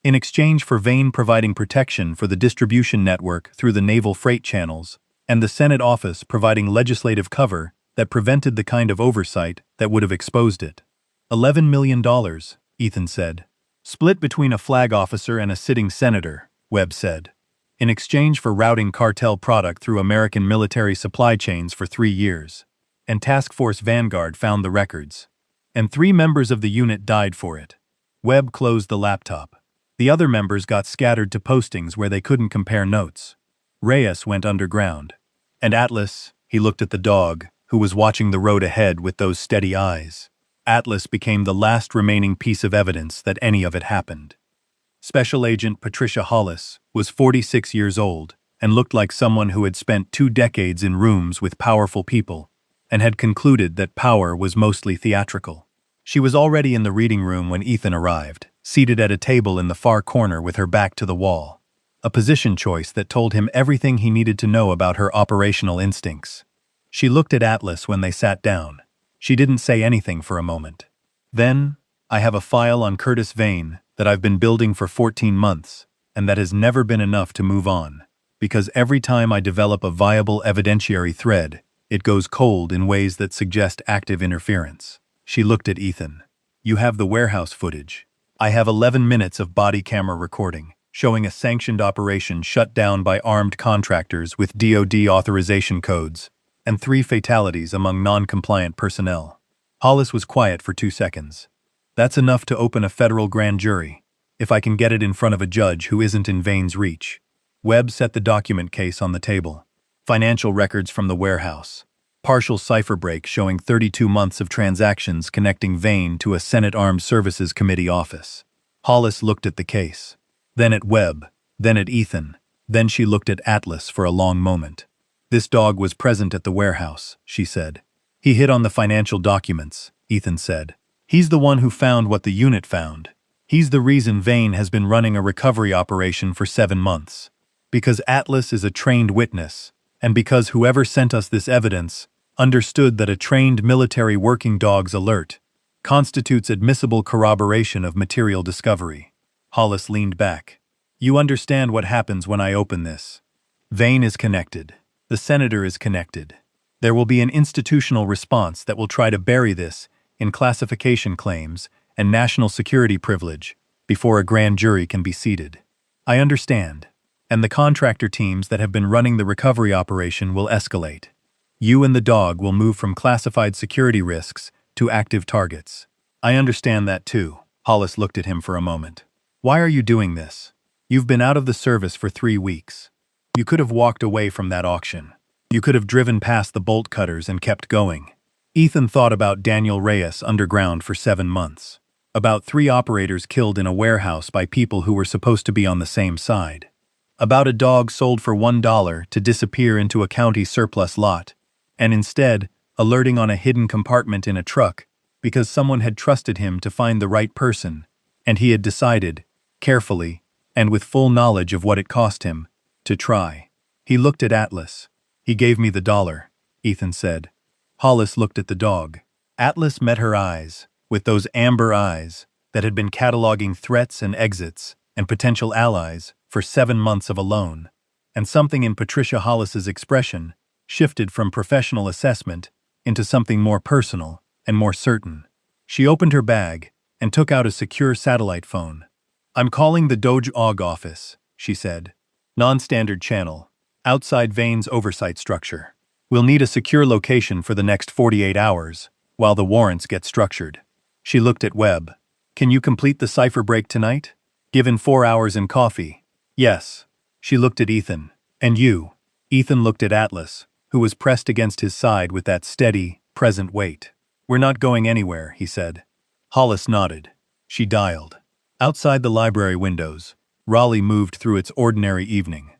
In exchange for Vane providing protection for the distribution network through the naval freight channels, and the Senate office providing legislative cover that prevented the kind of oversight that would have exposed it." $11 million, Ethan said. "Split between a flag officer and a sitting senator," Webb said. "In exchange for routing cartel product through American military supply chains for 3 years. And Task Force Vanguard found the records. And 3 members of the unit died for it." Webb closed the laptop. The other members got scattered to postings where they couldn't compare notes. Reyes went underground. And Atlas, he looked at the dog, who was watching the road ahead with those steady eyes. Atlas became the last remaining piece of evidence that any of it happened. Special Agent Patricia Hollis was 46 years old and looked like someone who had spent 2 decades in rooms with powerful people and had concluded that power was mostly theatrical. She was already in the reading room when Ethan arrived, seated at a table in the far corner with her back to the wall. A position choice that told him everything he needed to know about her operational instincts. She looked at Atlas when they sat down. She didn't say anything for a moment. "Then, I have a file on Curtis Vane that I've been building for 14 months, and that has never been enough to move on, because every time I develop a viable evidentiary thread, it goes cold in ways that suggest active interference." She looked at Ethan. "You have the warehouse footage. I have 11 minutes of body camera recording, showing a sanctioned operation shut down by armed contractors with DoD authorization codes, and 3 fatalities among non-compliant personnel." Hollis was quiet for 2 seconds. "That's enough to open a federal grand jury, if I can get it in front of a judge who isn't in Vane's reach." Webb set the document case on the table. Financial records from the warehouse. Partial cipher break showing 32 months of transactions connecting Vane to a Senate Armed Services Committee office. Hollis looked at the case, then at Webb, then at Ethan, then she looked at Atlas for a long moment. "This dog was present at the warehouse," she said. "He hid on the financial documents," Ethan said. "He's the one who found what the unit found. He's the reason Vane has been running a recovery operation for 7 months. Because Atlas is a trained witness, and because whoever sent us this evidence understood that a trained military working dog's alert constitutes admissible corroboration of material discovery." Hollis leaned back. "You understand what happens when I open this. Vane is connected. The senator is connected. There will be an institutional response that will try to bury this in classification claims and national security privilege before a grand jury can be seated. I understand. And the contractor teams that have been running the recovery operation will escalate. You and the dog will move from classified security risks to active targets. I understand that too." Hollis looked at him for a moment. "Why are you doing this? You've been out of the service for 3 weeks. You could have walked away from that auction. You could have driven past the bolt cutters and kept going. Ethan thought about Daniel Reyes underground for 7 months. About 3 operators killed in a warehouse by people who were supposed to be on the same side. About a dog sold for $1 to disappear into a county surplus lot, and instead, alerting on a hidden compartment in a truck because someone had trusted him to find the right person, and he had decided, carefully, and with full knowledge of what it cost him, to try. He looked at Atlas. He gave me the $1, Ethan said. Hollis looked at the dog. Atlas met her eyes, with those amber eyes that had been cataloging threats and exits and potential allies for 7 months of a loan, and something in Patricia Hollis's expression shifted from professional assessment into something more personal and more certain. She opened her bag and took out a secure satellite phone. "I'm calling the Doge OG office," she said. "Non-standard channel, outside Vane's oversight structure. We'll need a secure location for the next 48 hours, while the warrants get structured." She looked at Webb. "Can you complete the cipher break tonight? Given 4 hours and coffee." "Yes." She looked at Ethan. "And you?" Ethan looked at Atlas, who was pressed against his side with that steady, present weight. "We're not going anywhere," he said. Hollis nodded. She dialed. Outside the library windows, Raleigh moved through its ordinary evening.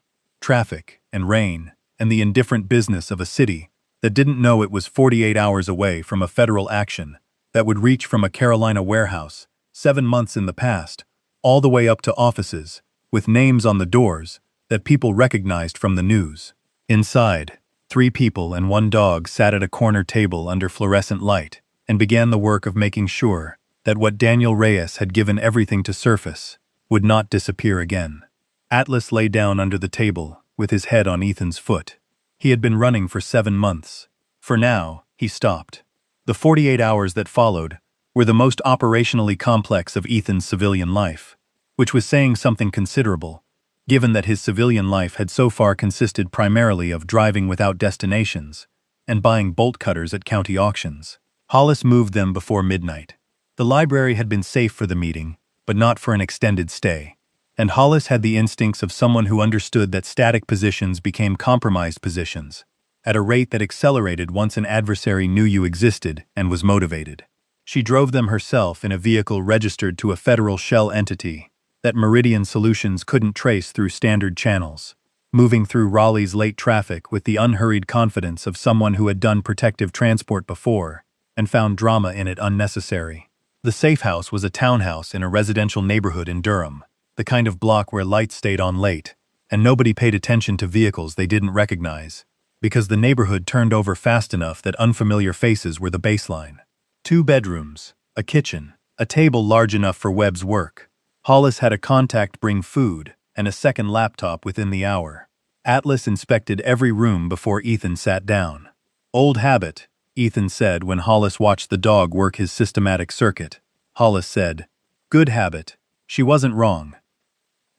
Traffic and rain and the indifferent business of a city that didn't know it was 48 hours away from a federal action that would reach from a Carolina warehouse 7 months in the past, all the way up to offices, with names on the doors that people recognized from the news. Inside, 3 people and 1 dog sat at a corner table under fluorescent light and began the work of making sure that what Daniel Reyes had given everything to surface would not disappear again. Atlas lay down under the table with his head on Ethan's foot. He had been running for 7 months. For now, he stopped. The 48 hours that followed were the most operationally complex of Ethan's civilian life, which was saying something considerable, given that his civilian life had so far consisted primarily of driving without destinations and buying bolt cutters at county auctions. Hollis moved them before midnight. The library had been safe for the meeting, but not for an extended stay, and Hollis had the instincts of someone who understood that static positions became compromised positions, at a rate that accelerated once an adversary knew you existed and was motivated. She drove them herself in a vehicle registered to a federal shell entity that Meridian Solutions couldn't trace through standard channels, moving through Raleigh's late traffic with the unhurried confidence of someone who had done protective transport before and found drama in it unnecessary. The safe house was a townhouse in a residential neighborhood in Durham, the kind of block where lights stayed on late, and nobody paid attention to vehicles they didn't recognize, because the neighborhood turned over fast enough that unfamiliar faces were the baseline. 2 bedrooms, a kitchen, a table large enough for Webb's work. Hollis had a contact bring food and a second laptop within the hour. Atlas inspected every room before Ethan sat down. "Old habit," Ethan said when Hollis watched the dog work his systematic circuit. Hollis said, "Good habit." She wasn't wrong.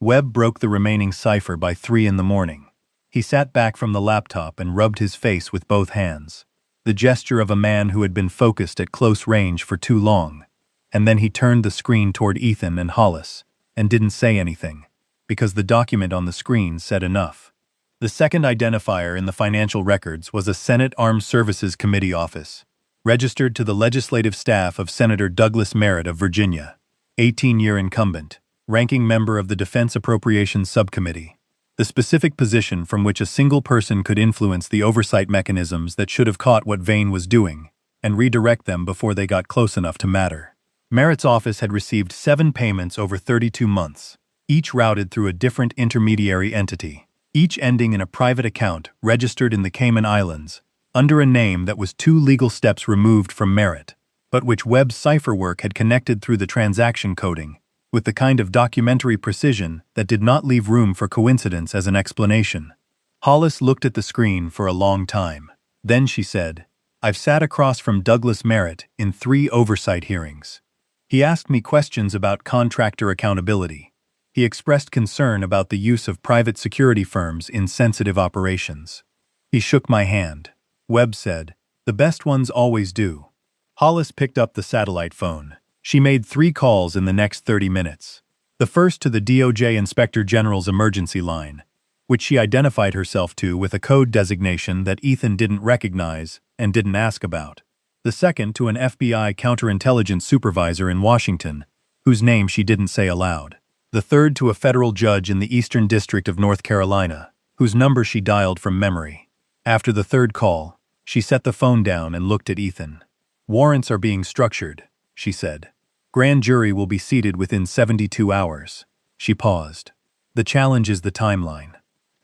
Webb broke the remaining cipher by 3 in the morning. He sat back from the laptop and rubbed his face with both hands, the gesture of a man who had been focused at close range for too long, and then he turned the screen toward Ethan and Hollis and didn't say anything, because the document on the screen said enough. The second identifier in the financial records was a Senate Armed Services Committee office, registered to the legislative staff of Senator Douglas Merritt of Virginia, 18-year incumbent, ranking member of the Defense Appropriations Subcommittee, the specific position from which a single person could influence the oversight mechanisms that should have caught what Vane was doing and redirect them before they got close enough to matter. Merritt's office had received 7 payments over 32 months, each routed through a different intermediary entity, each ending in a private account registered in the Cayman Islands, under a name that was 2 legal steps removed from Merritt, but which Webb's cipher work had connected through the transaction coding, with the kind of documentary precision that did not leave room for coincidence as an explanation. Hollis looked at the screen for a long time. Then she said, "I've sat across from Douglas Merritt in 3 oversight hearings. He asked me questions about contractor accountability. He expressed concern about the use of private security firms in sensitive operations. He shook my hand." Webb said, "The best ones always do." Hollis picked up the satellite phone. She made 3 calls in the next 30 minutes. The first to the DOJ Inspector General's emergency line, which she identified herself to with a code designation that Ethan didn't recognize and didn't ask about. The second to an FBI counterintelligence supervisor in Washington, whose name she didn't say aloud. The third to a federal judge in the Eastern District of North Carolina, whose number she dialed from memory. After the third call, she set the phone down and looked at Ethan. "Warrants are being structured," she said. "Grand jury will be seated within 72 hours. She paused. "The challenge is the timeline.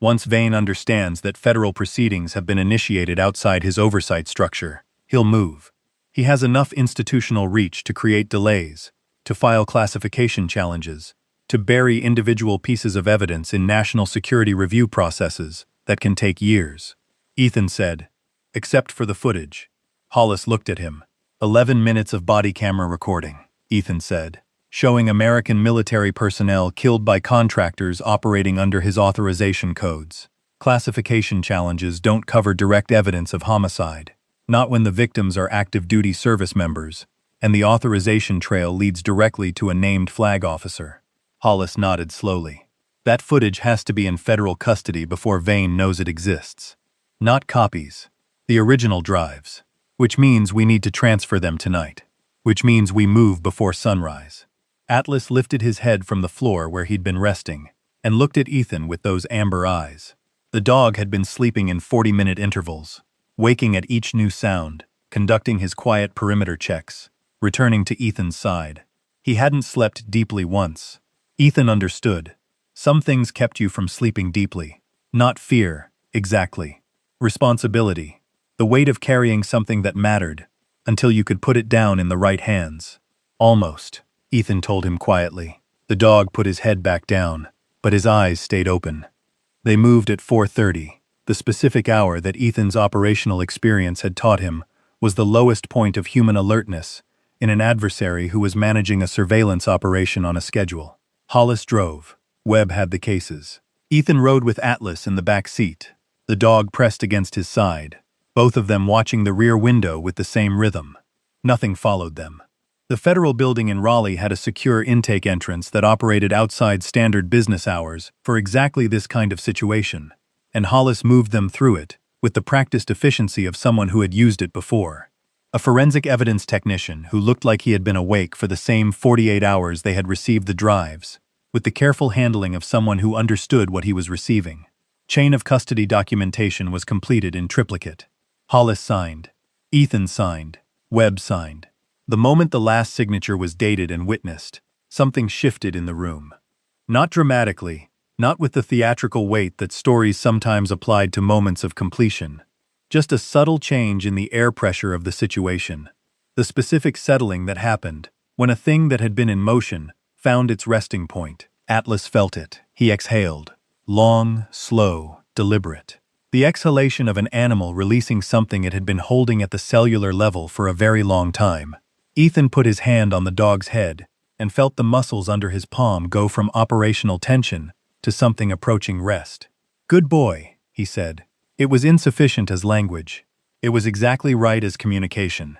Once Vane understands that federal proceedings have been initiated outside his oversight structure, he'll move. He has enough institutional reach to create delays, to file classification challenges, to bury individual pieces of evidence in national security review processes that can take years." Ethan said, "Except for the footage." Hollis looked at him. 11 minutes of body camera recording, Ethan said, showing American military personnel killed by contractors operating under his authorization codes. Classification challenges don't cover direct evidence of homicide, not when the victims are active duty service members, and the authorization trail leads directly to a named flag officer. Hollis nodded slowly. "That footage has to be in federal custody before Vane knows it exists. Not copies. The original drives. Which means we need to transfer them tonight. Which means we move before sunrise." Atlas lifted his head from the floor where he'd been resting and looked at Ethan with those amber eyes. The dog had been sleeping in 40-minute intervals, waking at each new sound, conducting his quiet perimeter checks, returning to Ethan's side. He hadn't slept deeply once. Ethan understood. Some things kept you from sleeping deeply. Not fear, exactly. Responsibility. The weight of carrying something that mattered, until you could put it down in the right hands. "Almost," Ethan told him quietly. The dog put his head back down, but his eyes stayed open. They moved at 4:30. The specific hour that Ethan's operational experience had taught him was the lowest point of human alertness in an adversary who was managing a surveillance operation on a schedule. Hollis drove. Webb had the cases. Ethan rode with Atlas in the back seat, the dog pressed against his side, both of them watching the rear window with the same rhythm. Nothing followed them. The federal building in Raleigh had a secure intake entrance that operated outside standard business hours for exactly this kind of situation, and Hollis moved them through it with the practiced efficiency of someone who had used it before. A forensic evidence technician who looked like he had been awake for the same 48 hours they had received the drives, with the careful handling of someone who understood what he was receiving. Chain of custody documentation was completed in triplicate. Hollis signed. Ethan signed. Webb signed. The moment the last signature was dated and witnessed, something shifted in the room. Not dramatically, not with the theatrical weight that stories sometimes applied to moments of completion. Just a subtle change in the air pressure of the situation. The specific settling that happened when a thing that had been in motion found its resting point. Atlas felt it. He exhaled. Long, slow, deliberate. The exhalation of an animal releasing something it had been holding at the cellular level for a very long time. Ethan put his hand on the dog's head and felt the muscles under his palm go from operational tension to something approaching rest. "Good boy," he said. It was insufficient as language. It was exactly right as communication.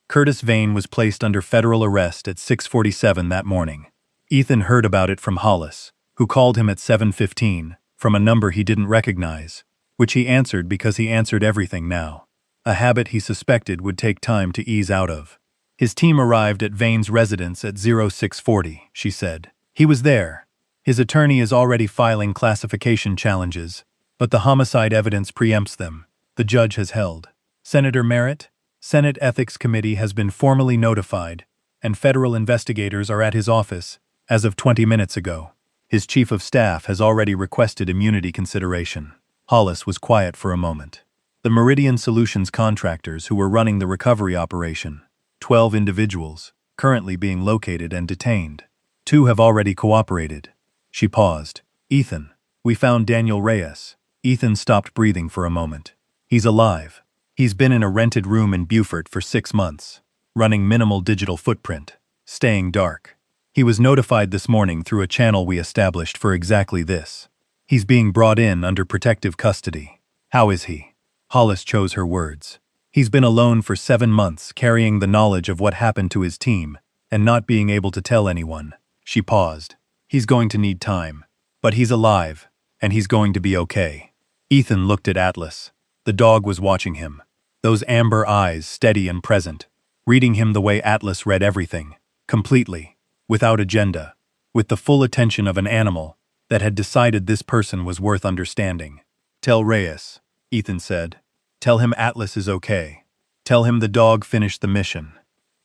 Curtis Vane was placed under federal arrest at 6:47 that morning. Ethan heard about it from Hollis, who called him at 7:15 from a number he didn't recognize, which he answered because he answered everything now. A habit he suspected would take time to ease out of. His team arrived at Vane's residence at 0640, she said. He was there. His attorney is already filing classification challenges, but the homicide evidence preempts them, the judge has held. Senator Merritt, Senate Ethics Committee has been formally notified, and federal investigators are at his office as of 20 minutes ago. His chief of staff has already requested immunity consideration. Hollis was quiet for a moment. The Meridian Solutions contractors who were running the recovery operation, 12 individuals, currently being located and detained. 2 have already cooperated. She paused. "Ethan, we found Daniel Reyes." Ethan stopped breathing for a moment. "He's alive. He's been in a rented room in Beaufort for 6 months, running minimal digital footprint, staying dark. He was notified this morning through a channel we established for exactly this. He's being brought in under protective custody." "How is he?" Hollis chose her words. "He's been alone for 7 months, carrying the knowledge of what happened to his team, and not being able to tell anyone." She paused. "He's going to need time. But he's alive. and he's going to be okay. Ethan looked at Atlas. The dog was watching him. Those amber eyes, steady and present, reading him the way Atlas read everything, completely, without agenda, with the full attention of an animal that had decided this person was worth understanding. "Tell Reyes," Ethan said. "Tell him Atlas is okay. Tell him the dog finished the mission."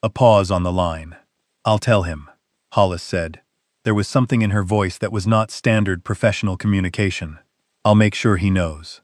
A pause on the line. "I'll tell him," Hollis said. There was something in her voice that was not standard professional communication. "I'll make sure he knows."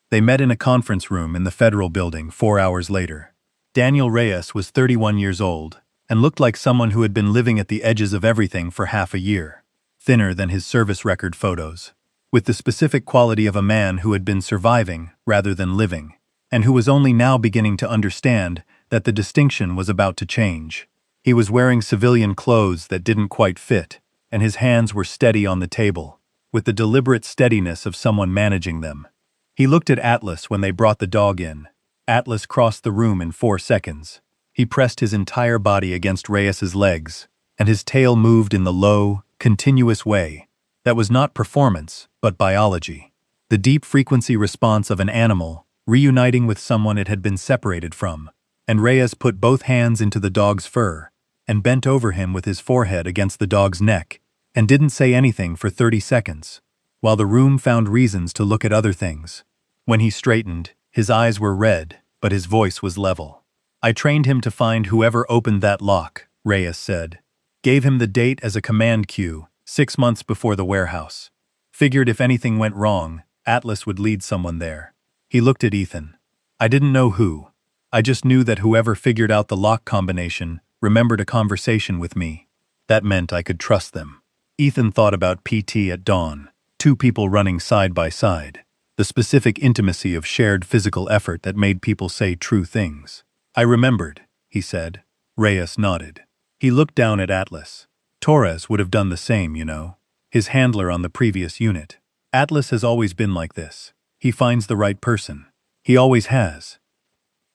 They met in a conference room in the federal building 4 hours later. Daniel Reyes was 31 years old and looked like someone who had been living at the edges of everything for half a year, thinner than his service record photos, with the specific quality of a man who had been surviving rather than living, and who was only now beginning to understand that the distinction was about to change. He was wearing civilian clothes that didn't quite fit, and his hands were steady on the table, with the deliberate steadiness of someone managing them. He looked at Atlas when they brought the dog in. Atlas crossed the room in 4 seconds. He pressed his entire body against Reyes's legs, and his tail moved in the low, continuous way that was not performance, but biology. The deep frequency response of an animal reuniting with someone it had been separated from, and Reyes put both hands into the dog's fur and bent over him with his forehead against the dog's neck and didn't say anything for 30 seconds, while the room found reasons to look at other things. When he straightened, his eyes were red, but his voice was level. "I trained him to find whoever opened that lock," Reyes said. "Gave him the date as a command cue, 6 months before the warehouse. Figured if anything went wrong, Atlas would lead someone there." He looked at Ethan. "I didn't know who. I just knew that whoever figured out the lock combination remembered a conversation with me. That meant I could trust them." Ethan thought about PT at dawn, 2 people running side by side, the specific intimacy of shared physical effort that made people say true things. "I remembered," he said. Reyes nodded. He looked down at Atlas. "Torres would have done the same, you know. His handler on the previous unit. Atlas has always been like this. He finds the right person. He always has."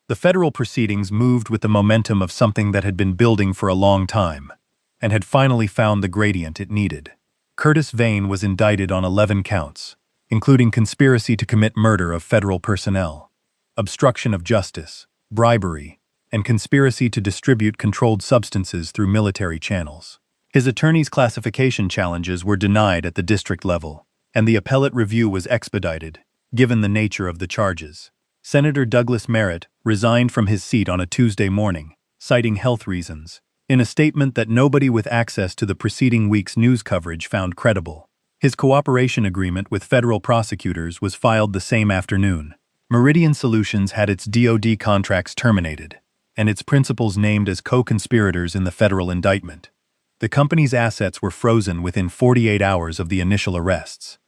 The federal proceedings moved with the momentum of something that had been building for a long time, and had finally found the gradient it needed. Curtis Vane was indicted on 11 counts, including conspiracy to commit murder of federal personnel, obstruction of justice, bribery, and conspiracy to distribute controlled substances through military channels. His attorney's classification challenges were denied at the district level, and the appellate review was expedited, given the nature of the charges. Senator Douglas Merritt resigned from his seat on a Tuesday morning, citing health reasons, in a statement that nobody with access to the preceding week's news coverage found credible. His cooperation agreement with federal prosecutors was filed the same afternoon. Meridian Solutions had its DoD contracts terminated, and its principals named as co-conspirators in the federal indictment. The company's assets were frozen within 48 hours of the initial arrests.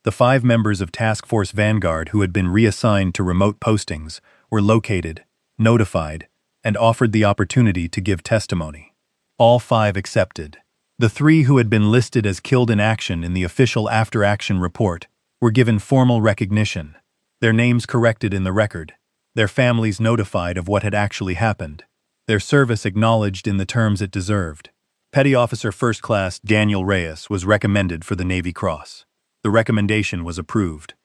The 5 members of Task Force Vanguard who had been reassigned to remote postings were located, notified, and offered the opportunity to give testimony. All 5 accepted. The 3 who had been listed as killed in action in the official after-action report were given formal recognition, their names corrected in the record, their families notified of what had actually happened, their service acknowledged in the terms it deserved. Petty Officer First Class Daniel Reyes was recommended for the Navy Cross. The recommendation was approved.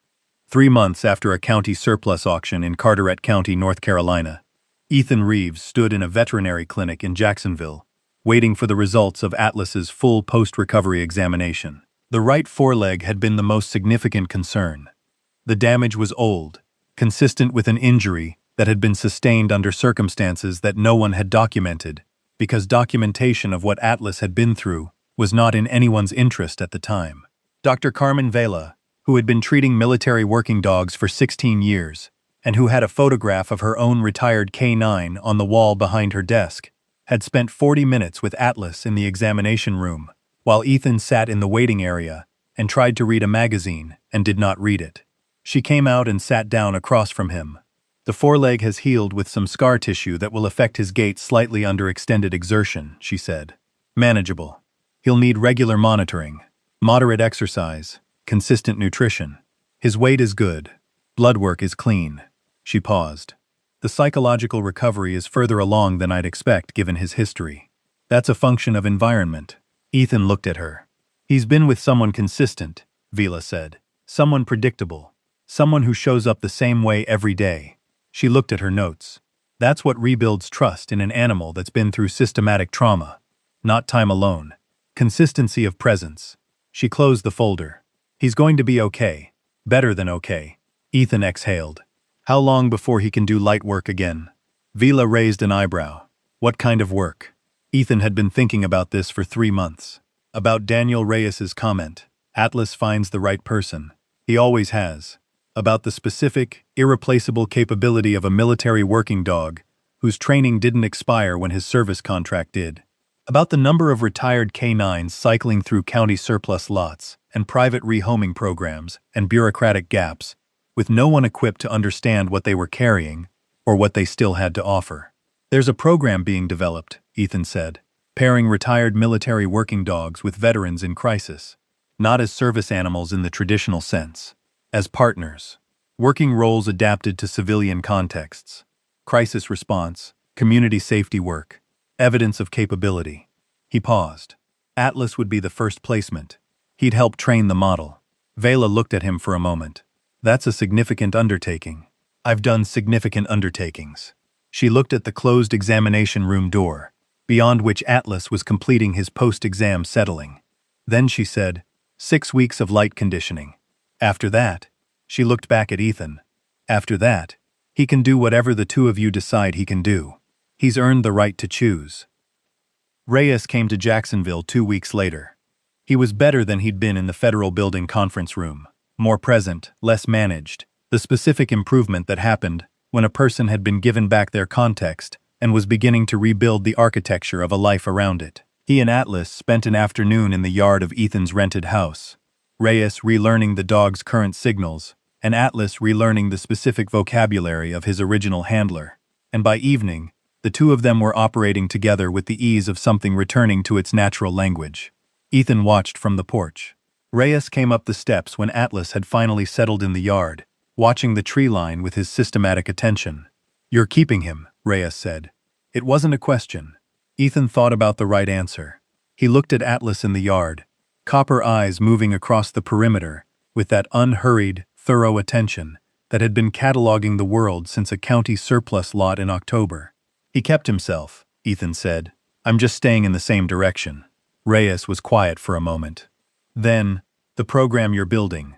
3 months after a county surplus auction in Carteret County, North Carolina, Ethan Reeves stood in a veterinary clinic in Jacksonville, waiting for the results of Atlas's full post-recovery examination. The right foreleg had been the most significant concern. The damage was old, consistent with an injury that had been sustained under circumstances that no one had documented, because documentation of what Atlas had been through was not in anyone's interest at the time. Dr. Carmen Vela, who had been treating military working dogs for 16 years, and who had a photograph of her own retired K9 on the wall behind her desk, had spent 40 minutes with Atlas in the examination room, while Ethan sat in the waiting area and tried to read a magazine and did not read it. She came out and sat down across from him. "The foreleg has healed with some scar tissue that will affect his gait slightly under extended exertion," she said. "Manageable. He'll need regular monitoring, moderate exercise, consistent nutrition. His weight is good. Blood work is clean." She paused. "The psychological recovery is further along than I'd expect given his history. That's a function of environment." Ethan looked at her. "He's been with someone consistent," Vila said. Someone predictable. Someone who shows up the same way every day. She looked at her notes. That's what rebuilds trust in an animal that's been through systematic trauma. Not time alone. Consistency of presence. She closed the folder. He's going to be okay. Better than okay. Ethan exhaled. How long before he can do light work again? Vila raised an eyebrow. What kind of work? Ethan had been thinking about this for 3 months. About Daniel Reyes's comment. Atlas finds the right person. He always has. About the specific, irreplaceable capability of a military working dog, whose training didn't expire when his service contract did. About the number of retired canines cycling through county surplus lots and private rehoming programs and bureaucratic gaps, with no one equipped to understand what they were carrying or what they still had to offer. There's a program being developed, Ethan said, pairing retired military working dogs with veterans in crisis, not as service animals in the traditional sense, as partners, working roles adapted to civilian contexts, crisis response, community safety work, evidence of capability. He paused. Atlas would be the first placement. He'd help train the model. Vela looked at him for a moment. That's a significant undertaking. I've done significant undertakings. She looked at the closed examination room door, beyond which Atlas was completing his post-exam settling. Then she said, 6 weeks of light conditioning. After that, she looked back at Ethan. After that, he can do whatever the two of you decide he can do. He's earned the right to choose. Reyes came to Jacksonville 2 weeks later. He was better than he'd been in the Federal Building conference room. More present, less managed. The specific improvement that happened when a person had been given back their context and was beginning to rebuild the architecture of a life around it. He and Atlas spent an afternoon in the yard of Ethan's rented house. Reyes relearning the dog's current signals, and Atlas relearning the specific vocabulary of his original handler. And by evening, the two of them were operating together with the ease of something returning to its natural language. Ethan watched from the porch. Reyes came up the steps when Atlas had finally settled in the yard, watching the tree line with his systematic attention. "You're keeping him," Reyes said. It wasn't a question. Ethan thought about the right answer. He looked at Atlas in the yard, copper eyes moving across the perimeter with that unhurried, thorough attention that had been cataloging the world since a county surplus lot in October. He kept himself, Ethan said. "I'm just staying in the same direction." Reyes was quiet for a moment. Then, "The program you're building.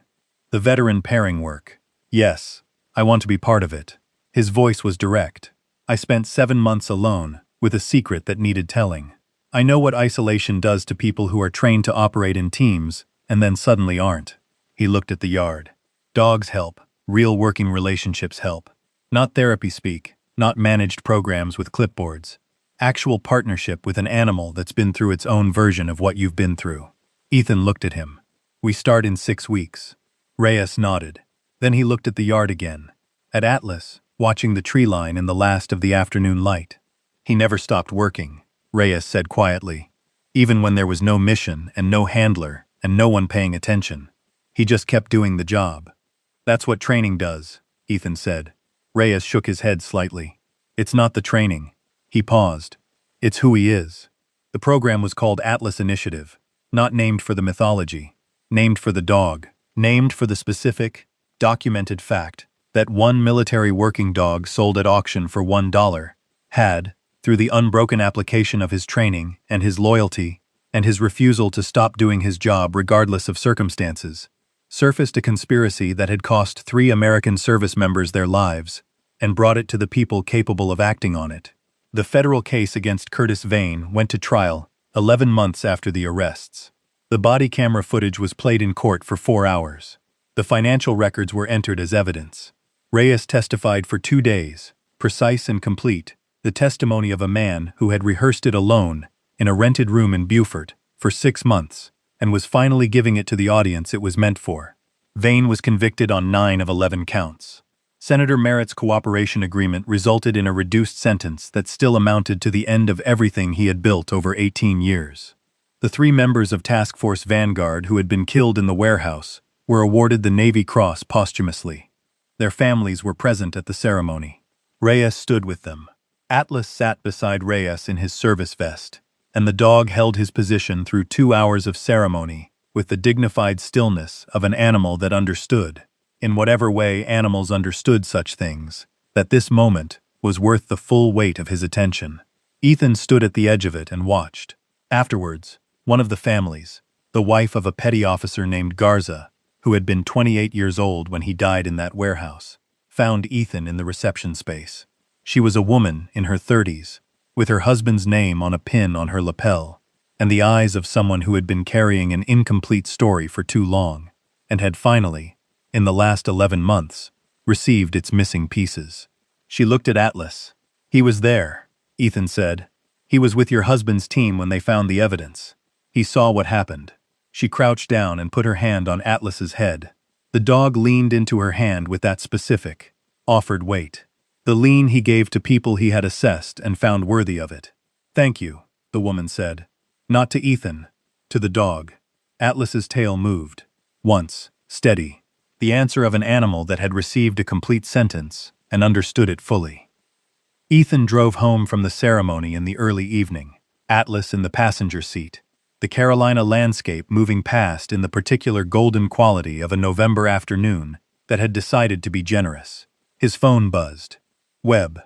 The veteran pairing work. Yes, I want to be part of it." His voice was direct. "I spent 7 months alone, with a secret that needed telling. I know what isolation does to people who are trained to operate in teams, and then suddenly aren't." He looked at the yard. Dogs help. Real working relationships help. Not therapy speak, not managed programs with clipboards. Actual partnership with an animal that's been through its own version of what you've been through. Ethan looked at him. "We start in 6 weeks." Reyes nodded. Then he looked at the yard again. At Atlas, watching the tree line in the last of the afternoon light. "He never stopped working," Reyes said quietly. "Even when there was no mission and no handler and no one paying attention. He just kept doing the job." "That's what training does," Ethan said. Reyes shook his head slightly. "It's not the training." He paused. "It's who he is." The program was called Atlas Initiative, not named for the mythology, named for the dog, named for the specific, documented fact that one military working dog sold at auction for $1 had, through the unbroken application of his training and his loyalty and his refusal to stop doing his job regardless of circumstances, surfaced a conspiracy that had cost 3 American service members their lives and brought it to the people capable of acting on it. The federal case against Curtis Vane went to trial 11 months after the arrests. The body camera footage was played in court for 4 hours. The financial records were entered as evidence. Reyes testified for 2 days, precise and complete, the testimony of a man who had rehearsed it alone in a rented room in Beaufort for 6 months and was finally giving it to the audience it was meant for. Vane was convicted on 9 of 11 counts. Senator Merritt's cooperation agreement resulted in a reduced sentence that still amounted to the end of everything he had built over 18 years. The 3 members of Task Force Vanguard who had been killed in the warehouse were awarded the Navy Cross posthumously. Their families were present at the ceremony. Reyes stood with them. Atlas sat beside Reyes in his service vest, and the dog held his position through 2 hours of ceremony with the dignified stillness of an animal that understood, in whatever way animals understood such things, that this moment was worth the full weight of his attention. Ethan stood at the edge of it and watched. Afterwards, one of the families, the wife of a petty officer named Garza, who had been 28 years old when he died in that warehouse, found Ethan in the reception space. She was a woman in her 30s, with her husband's name on a pin on her lapel, and the eyes of someone who had been carrying an incomplete story for too long, and had finally, in the last 11 months, received its missing pieces. She looked at Atlas. "He was there," Ethan said. "He was with your husband's team when they found the evidence. He saw what happened." She crouched down and put her hand on Atlas's head. The dog leaned into her hand with that specific, offered weight. The lean he gave to people he had assessed and found worthy of it. "Thank you," the woman said. Not to Ethan, to the dog. Atlas's tail moved. Once, steady. The answer of an animal that had received a complete sentence and understood it fully. Ethan drove home from the ceremony in the early evening, Atlas in the passenger seat, the Carolina landscape moving past in the particular golden quality of a November afternoon that had decided to be generous. His phone buzzed. Webb.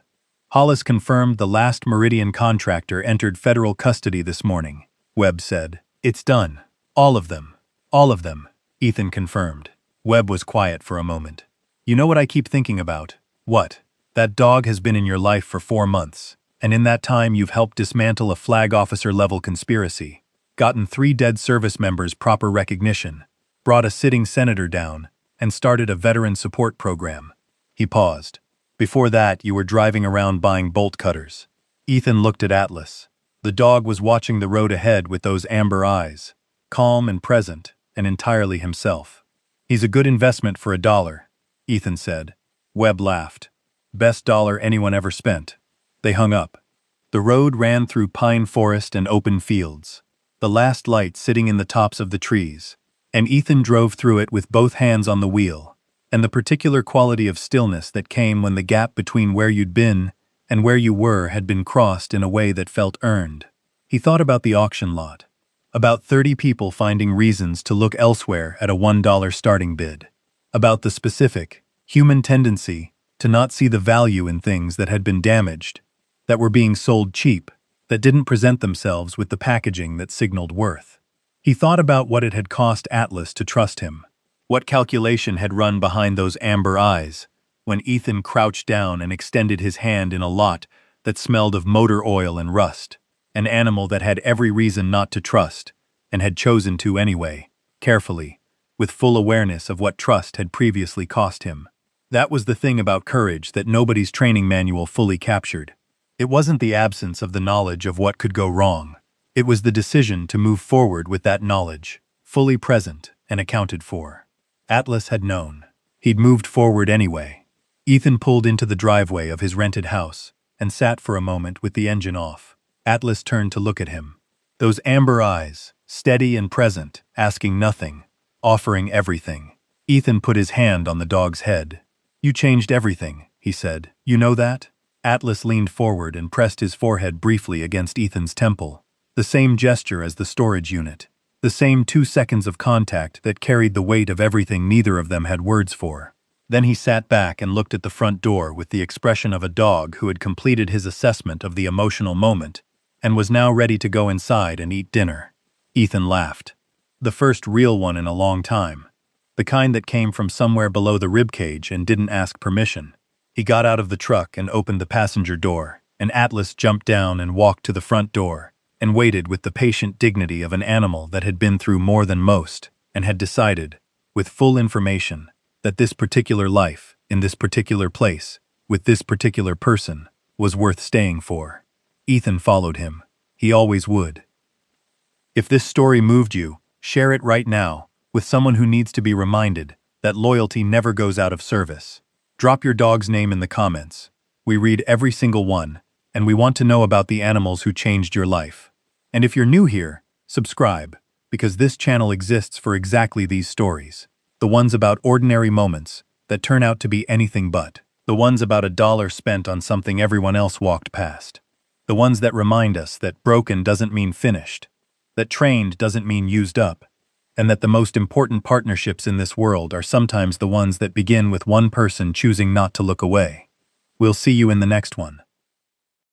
Hollis confirmed the last Meridian contractor entered federal custody this morning, Webb said. "It's done. All of them. All of them," Ethan confirmed. Webb was quiet for a moment. "You know what I keep thinking about?" "What?" "That dog has been in your life for 4 months, and in that time you've helped dismantle a flag officer-level conspiracy, gotten 3 dead service members proper recognition, brought a sitting senator down, and started a veteran support program." He paused. "Before that, you were driving around buying bolt cutters." Ethan looked at Atlas. The dog was watching the road ahead with those amber eyes, calm and present, and entirely himself. "He's a good investment for $1, Ethan said. Webb laughed. "Best dollar anyone ever spent." They hung up. The road ran through pine forest and open fields, the last light sitting in the tops of the trees, and Ethan drove through it with both hands on the wheel, and the particular quality of stillness that came when the gap between where you'd been and where you were had been crossed in a way that felt earned. He thought about the auction lot, about 30 people finding reasons to look elsewhere at a $1 starting bid, about the specific, human tendency to not see the value in things that had been damaged, that were being sold cheap, that didn't present themselves with the packaging that signaled worth. He thought about what it had cost Atlas to trust him, what calculation had run behind those amber eyes when Ethan crouched down and extended his hand in a lot that smelled of motor oil and rust, an animal that had every reason not to trust, and had chosen to anyway, carefully, with full awareness of what trust had previously cost him. That was the thing about courage that nobody's training manual fully captured. It wasn't the absence of the knowledge of what could go wrong. It was the decision to move forward with that knowledge, fully present and accounted for. Atlas had known. He'd moved forward anyway. Ethan pulled into the driveway of his rented house and sat for a moment with the engine off. Atlas turned to look at him. Those amber eyes, steady and present, asking nothing, offering everything. Ethan put his hand on the dog's head. "You changed everything," he said. "You know that?" Atlas leaned forward and pressed his forehead briefly against Ethan's temple. The same gesture as the storage unit. The same 2 seconds of contact that carried the weight of everything neither of them had words for. Then he sat back and looked at the front door with the expression of a dog who had completed his assessment of the emotional moment and was now ready to go inside and eat dinner. Ethan laughed. The first real one in a long time. The kind that came from somewhere below the ribcage and didn't ask permission. He got out of the truck and opened the passenger door, and Atlas jumped down and walked to the front door and waited with the patient dignity of an animal that had been through more than most and had decided, with full information, that this particular life, in this particular place, with this particular person, was worth staying for. Ethan followed him. He always would. If this story moved you, share it right now with someone who needs to be reminded that loyalty never goes out of service. Drop your dog's name in the comments. We read every single one, and we want to know about the animals who changed your life. And if you're new here, subscribe, because this channel exists for exactly these stories. The ones about ordinary moments that turn out to be anything but. The ones about $1 spent on something everyone else walked past. The ones that remind us that broken doesn't mean finished, that trained doesn't mean used up, and that the most important partnerships in this world are sometimes the ones that begin with one person choosing not to look away. We'll see you in the next one.